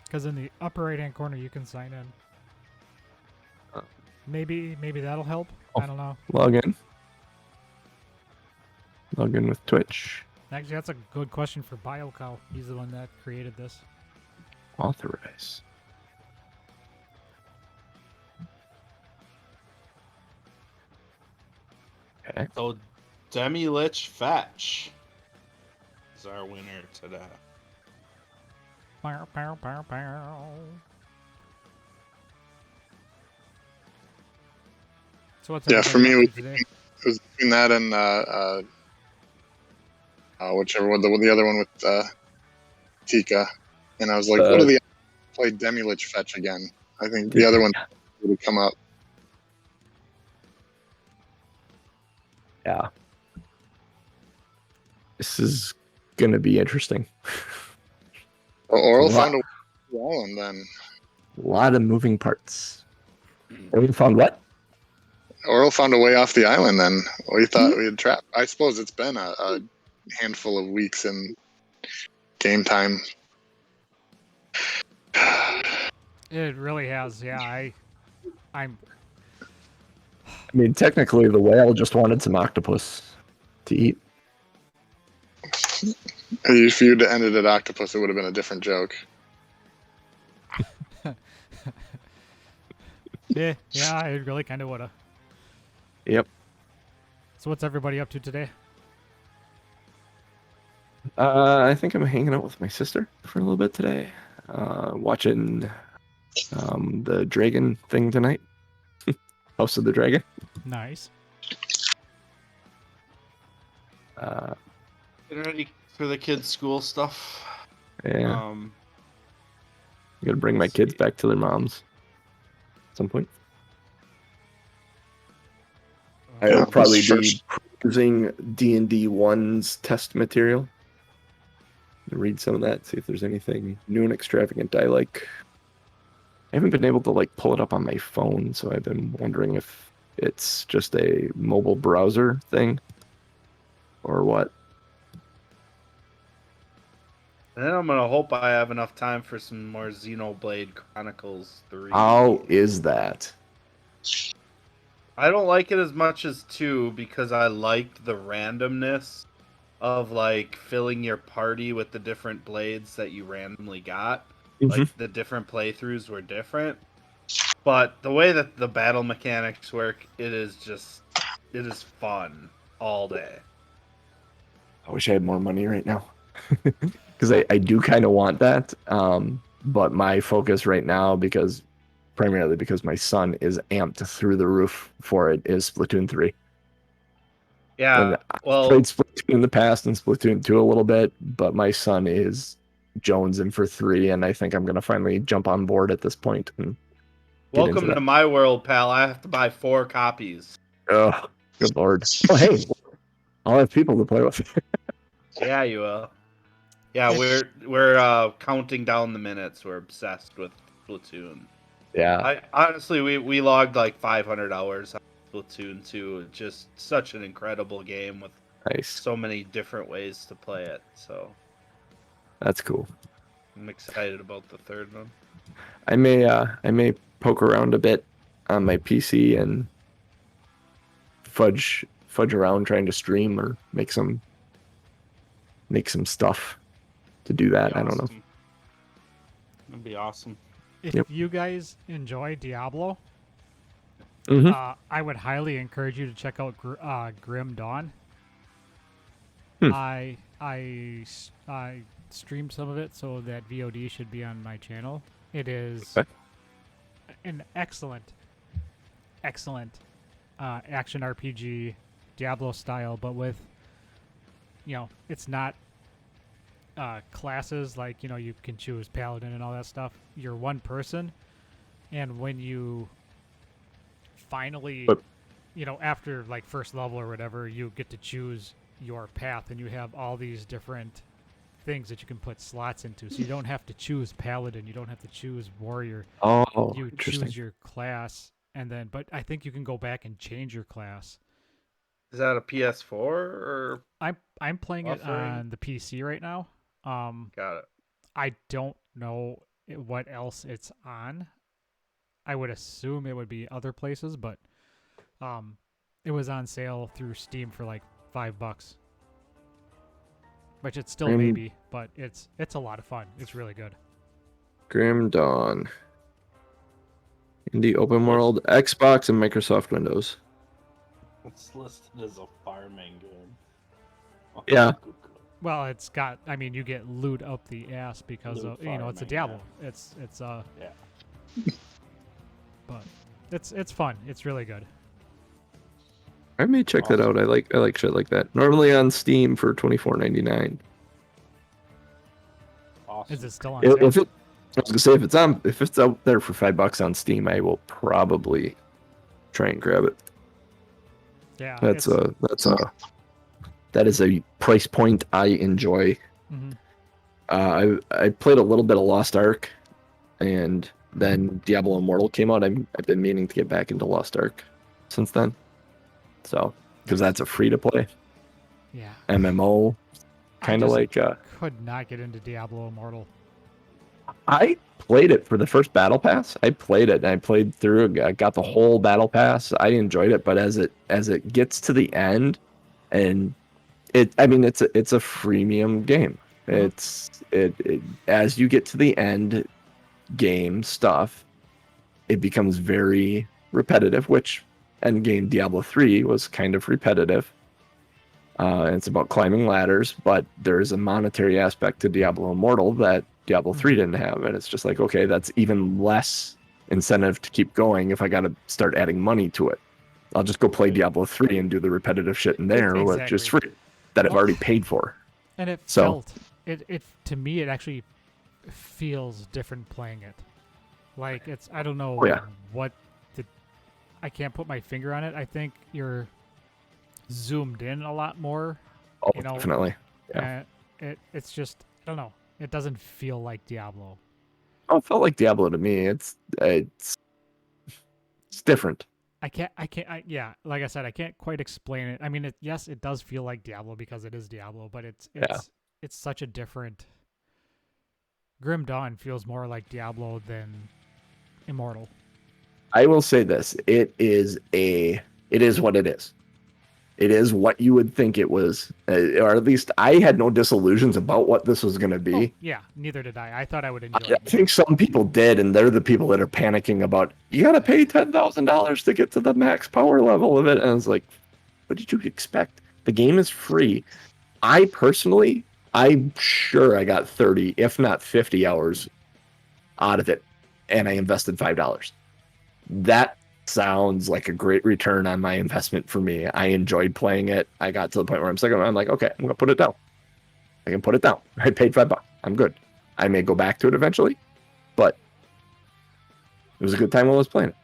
Because in the upper right hand corner you can sign in. Maybe that'll help. Oh. I don't know. Log in. Log in with Twitch. Actually, that's a good question for BioCow. He's the one that created this. Authorize. Okay. So Demilich Fetch is our winner today. Pow, pow, pow, pow. So what's Yeah, for everybody me, up to today? It was between that and whichever one, the other one with Tika. And I was like, what are the play Demilich Fetch again? I think the other one would come up. Yeah. This is gonna be interesting. Or I'll Wow. find a island then. A lot of moving parts. And we found what? Oral found a way off the island then. We thought we had trapped. I suppose it's been a handful of weeks in game time. It really has. Yeah, I'm. I mean, technically, the whale just wanted some octopus to eat. If you'd ended at octopus, it would have been a different joke. Yeah, I really kind of woulda. Yep. So what's everybody up to today? I think I'm hanging out with my sister for a little bit today. Watching the dragon thing tonight. House of the Dragon. Nice. Getting ready for the kids' school stuff. Yeah. Um, I'm gonna bring my kids back to their moms at some point. I'll probably be using D&D 1's test material. read some of that, see if there's anything new and extravagant I like. I haven't been able to like pull it up on my phone, so I've been wondering if it's just a mobile browser thing or what. And then I'm gonna hope I have enough time for some more Xenoblade Chronicles 3. How is that? I don't like it as much as 2 because I liked the randomness of like filling your party with the different blades that you randomly got. Like the different playthroughs were different. But the way that the battle mechanics work, it is fun all day. I wish I had more money right now. Because I do kind of want that. But my focus right now, primarily because my son is amped through the roof for it, is Splatoon 3. Yeah, And well, I've played Splatoon in the past and Splatoon 2 a little bit, but my son is jonesing for 3, and I think I'm going to finally jump on board at this point and get into welcome that. to my world, pal. I have to buy 4 copies. Oh, good lord. Oh, hey, I'll have people to play with. Yeah, you will. Yeah, we're counting down the minutes. We're obsessed with Splatoon. Yeah, I honestly, we logged like 500 hours on Splatoon 2. Just such an incredible game with nice. so many different ways to play it. So That's cool. I'm excited about the third one. I may poke around a bit on my PC and fudge around trying to stream or make some stuff to do that. I don't know. That'd be awesome. If Yep. you guys enjoy Diablo, Mhm. I would highly encourage you to check out Grim Dawn. Hmm. I streamed some of it, so that VOD should be on my channel. It is Okay. an excellent action RPG, Diablo style, but with, it's not classes like, you can choose paladin and all that stuff. You're one person, and when you finally, But- after like first level or whatever, you get to choose your path, and you have all these different things that you can put slots into. So you don't have to choose paladin, you don't have to choose warrior. Oh, You interesting. choose your class, and then, but I think you can go back and change your class. Is that a PS4 or I'm playing it Offering? on the PC right now. got it? I don't know what else it's on. I would assume it would be other places, but it was on sale through Steam for like $5, which it's still maybe, but it's a lot of fun. It's really good. Grim Dawn. Indie open world, Xbox and Microsoft Windows. It's listed as a farming game. Yeah. Well, it's got. I mean, you get loot up the ass because Loot of it's a farming, Diablo. yeah. It's Yeah. but it's fun. It's really good. I may check that out. I like shit like that. Normally on Steam for $24.99. Awesome. Is it still on sale? I was gonna say if it's out there for $5 on Steam, I will probably try and grab it. Yeah. That is a price point I enjoy. Mhm. I played a little bit of Lost Ark, and then Diablo Immortal came out. I've been meaning to get back into Lost Ark since then. So, because that's a free to play Yeah. MMO, kind of I like. could not get into Diablo Immortal. I played it for the first battle pass. I played it and I played through. I got the whole battle pass. I enjoyed it, but as it gets to the end, and it's a freemium game. It as you get to the end game stuff, it becomes very repetitive, which end game Diablo 3 was kind of repetitive. And it's about climbing ladders, but there's a monetary aspect to Diablo Immortal that Diablo 3 didn't have, and it's just like, okay, that's even less incentive to keep going if I got to start adding money to it. I'll just go play Diablo 3 and do the repetitive shit in there, which is free, that I've already paid for. And it So- felt it to me. It actually feels different playing it. Like I don't know Oh, yeah. what I can't put my finger on it. I think you're zoomed in a lot more. Oh, You know, definitely. Yeah. it's just don't know. It doesn't feel like Diablo. Oh, it felt like Diablo to me. It's different. Yeah, like I said, I can't quite explain it. I mean, yes, it does feel like Diablo because it is Diablo, but Yeah. it's such a different. Grim Dawn feels more like Diablo than Immortal. I will say this: it is what it is. It is what you would think it was, or at least I had no disillusions about what this was going to be. Oh, yeah, neither did I. I thought I would enjoy I it. think some people did, and they're the people that are panicking about you got to pay $10,000 to get to the max power level of it. And it's like, what did you expect? The game is free. I personally, I'm sure I got 30, if not 50 hours out of it, and I invested $5. That sounds like a great return on my investment for me. I enjoyed playing it. I got to the point where I'm like, okay, I'm gonna put it down. I can put it down. I paid $5. I'm good. I may go back to it eventually, but it was a good time while I was playing it.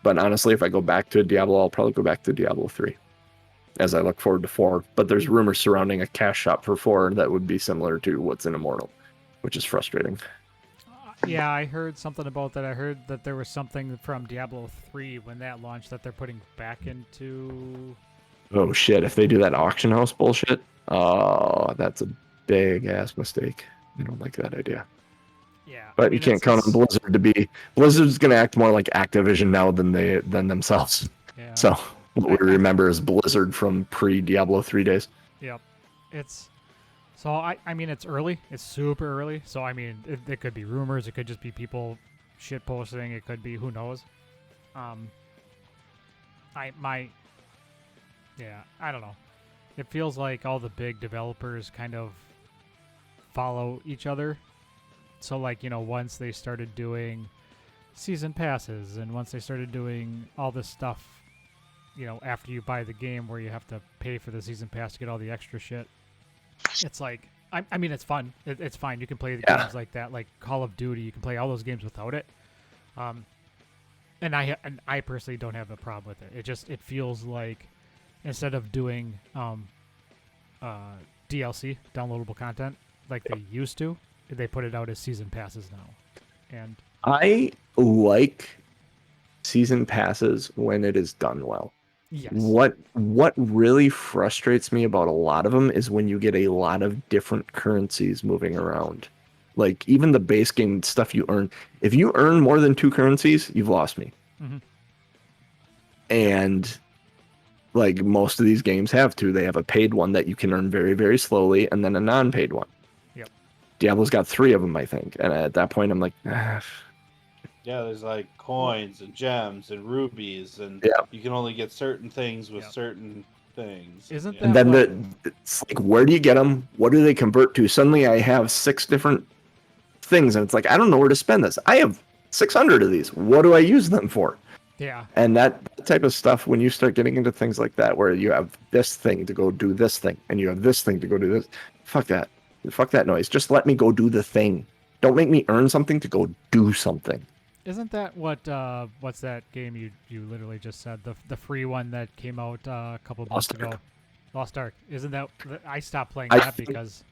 But honestly, if I go back to Diablo, I'll probably go back to Diablo 3 as I look forward to 4. But there's rumors surrounding a cash shop for 4 that would be similar to what's in Immortal, which is frustrating. Yeah, I heard something about that. I heard that there was something from Diablo 3 when that launched that they're putting back into. Oh shit, if they do that auction house bullshit, oh, that's a big ass mistake. I don't like that idea. Yeah, But I mean, you can't count on Blizzard to be. Blizzard's going to act more like Activision now than themselves. Yeah. So what we remember is Blizzard from pre-Diablo 3 days. Yep. So I mean, it's early. It's super early. So I mean, it could be rumors. It could just be people shit posting. It could be who knows. I don't know. It feels like all the big developers kind of follow each other. So like, once they started doing season passes and once they started doing all this stuff, after you buy the game where you have to pay for the season pass to get all the extra shit, it's like, I mean, it's fun. It's fine. You can play the games like that, like Call of Duty. You can play all those games without it. And I personally don't have a problem with it. It feels like instead of doing DLC, downloadable content, like they used to, they put it out as season passes now. And I like season passes when it is done well. yes. What really frustrates me about a lot of them is when you get a lot of different currencies moving around. Like even the base game stuff you earn. If you earn more than 2 currencies, you've lost me. Mm-hmm. And like most of these games have 2. They have a paid one that you can earn very, very slowly, and then a non-paid one. Yep. Diablo's got 3 of them, I think. And at that point, I'm like, yeah, there's like coins and gems and rubies, and you can only get certain things with certain things. Isn't that and then it's like, where do you get them? What do they convert to? Suddenly I have 6 different things, and it's like, I don't know where to spend this. I have 600 of these. What do I use them for? Yeah. And that type of stuff, when you start getting into things like that, where you have this thing to go do this thing, and you have this thing to go do this, fuck that. Fuck that noise. Just let me go do the thing. Don't make me earn something to go do something. Isn't that what's that game you literally just said, the free one that came out a couple of months ago? Lost Ark. Isn't that I stopped playing that because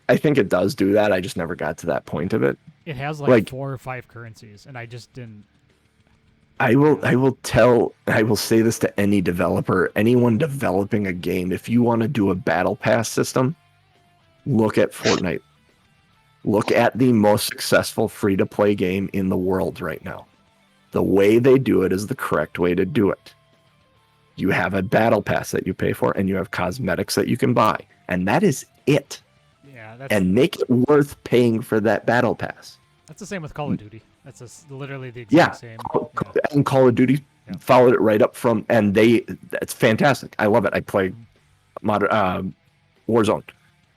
I think it does do that. I just never got to that point of it. It has like 4 or 5 currencies, and I just didn't. I will say this to any developer, anyone developing a game, if you want to do a battle pass system, look at Fortnite. Look at the most successful free-to-play game in the world right now. The way they do it is the correct way to do it. You have a battle pass that you pay for, and you have cosmetics that you can buy, and that is it. Yeah, and make it worth paying for that battle pass. That's the same with Call of Duty. That's literally the exact same. And Call of Duty followed it right up from, and it's fantastic. I love it. I play Warzone.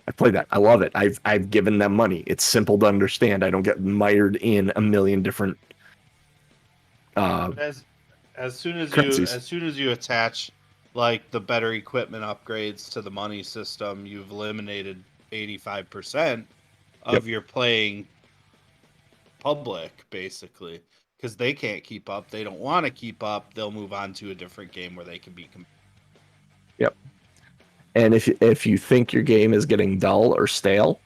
I play that. I love it. I've given them money. It's simple to understand. I don't get mired in a million different. As soon as you attach like the better equipment upgrades to the money system, you've eliminated 85% of your playing public, basically, because they can't keep up. They don't want to keep up. They'll move on to a different game where they can be. Yep. And if you think your game is getting dull or stale,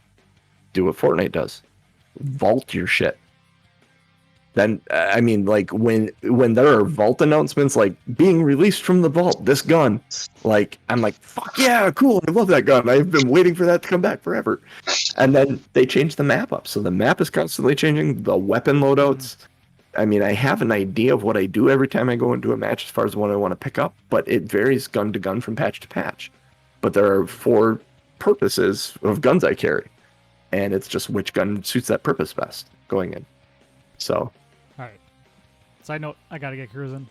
do what Fortnite does. Vault your shit. Then I mean, like when there are vault announcements like being released from the vault, this gun, like I'm like, fuck yeah, cool, I love that gun. I've been waiting for that to come back forever. And then they change the map up, so the map is constantly changing. The weapon loadouts. I mean, I have an idea of what I do every time I go into a match as far as what I want to pick up, but it varies gun to gun from patch to patch. But there are 4 purposes of guns I carry, and it's just which gun suits that purpose best going in. So. All right. Side note, I gotta get cruising.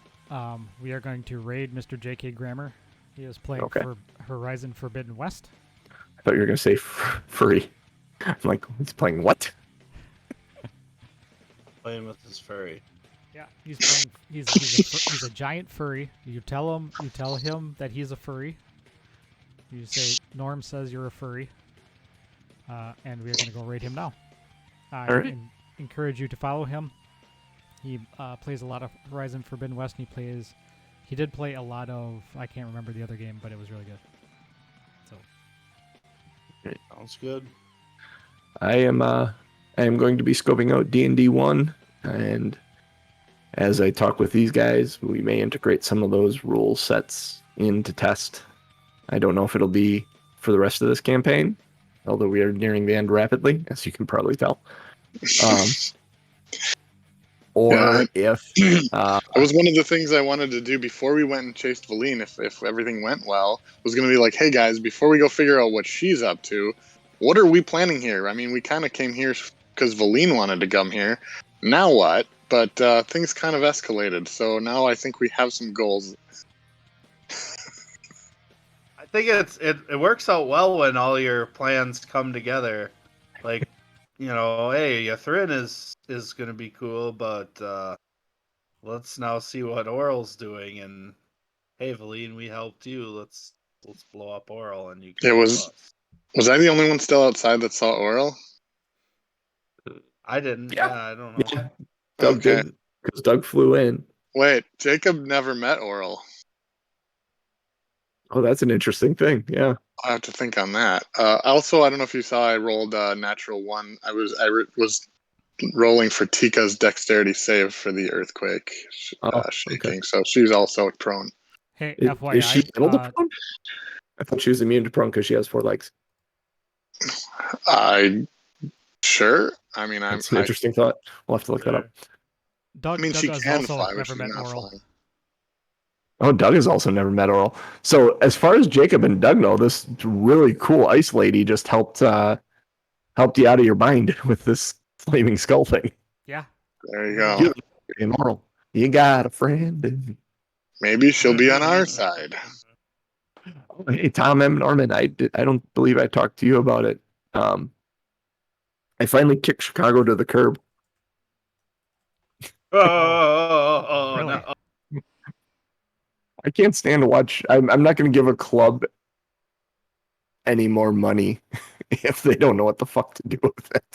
We are going to raid Mr. J.K. Grammer. He is playing for Horizon Forbidden West. I thought you were gonna say furry. I'm like, he's playing what? Playing with his furry. Yeah, he's playing. He's a giant furry. You tell him that he's a furry. You say Norm says you're a furry, and we're gonna go raid him now. I encourage you to follow him. He plays a lot of Horizon Forbidden West, and he did play a lot of, I can't remember the other game, but it was really good. So Sounds good. I am going to be scoping out D&D 1, and as I talk with these guys, we may integrate some of those rule sets into test. I don't know if it'll be for the rest of this campaign, although we are nearing the end rapidly, as you can probably tell. Or if that was one of the things I wanted to do before we went and chased Veleen, if everything went well, was going to be like, hey guys, before we go figure out what she's up to, what are we planning here? I mean, we kind of came here because Veleen wanted to come here. Now what? But things kind of escalated, so now I think we have some goals. I think it works out well when all your plans come together. Like, you know, hey, Thrin is going to be cool, but let's now see what Oral's doing. And hey, Veleen, we helped you. Let's blow up Oral, and you can. It was I the only one still outside that saw Oral? I didn't. Yeah, I don't know. Yeah, Doug did, because Doug flew in. Wait, Jakob never met Oral. Oh, that's an interesting thing. Yeah. I'll have to think on that. Also, I don't know if you saw, I rolled natural 1. I was rolling for Tika's dexterity save for the earthquake shaking, okay. so she's also prone. hey, FYI, Is she able to prone? I thought she was immune to prone because she has 4 legs. Sure. I mean, That's an interesting thought. We'll have to look that up. Doug, I mean, Doug she has can also fly, but never she's met not Oral. flying. Oh, Doug has also never met Oral. So as far as Jakob and Doug know, this really cool ice lady just helped you out of your mind with this flaming skull thing. Yeah. There you go. In Oral, you got a friend. Maybe she'll be on our side. Oh, hey, Tom M. Norman, I don't believe I talked to you about it. I finally kicked Chicago to the curb. Oh, Really? no. I can't stand to watch. I'm not going to give a club any more money if they don't know what the fuck to do with it.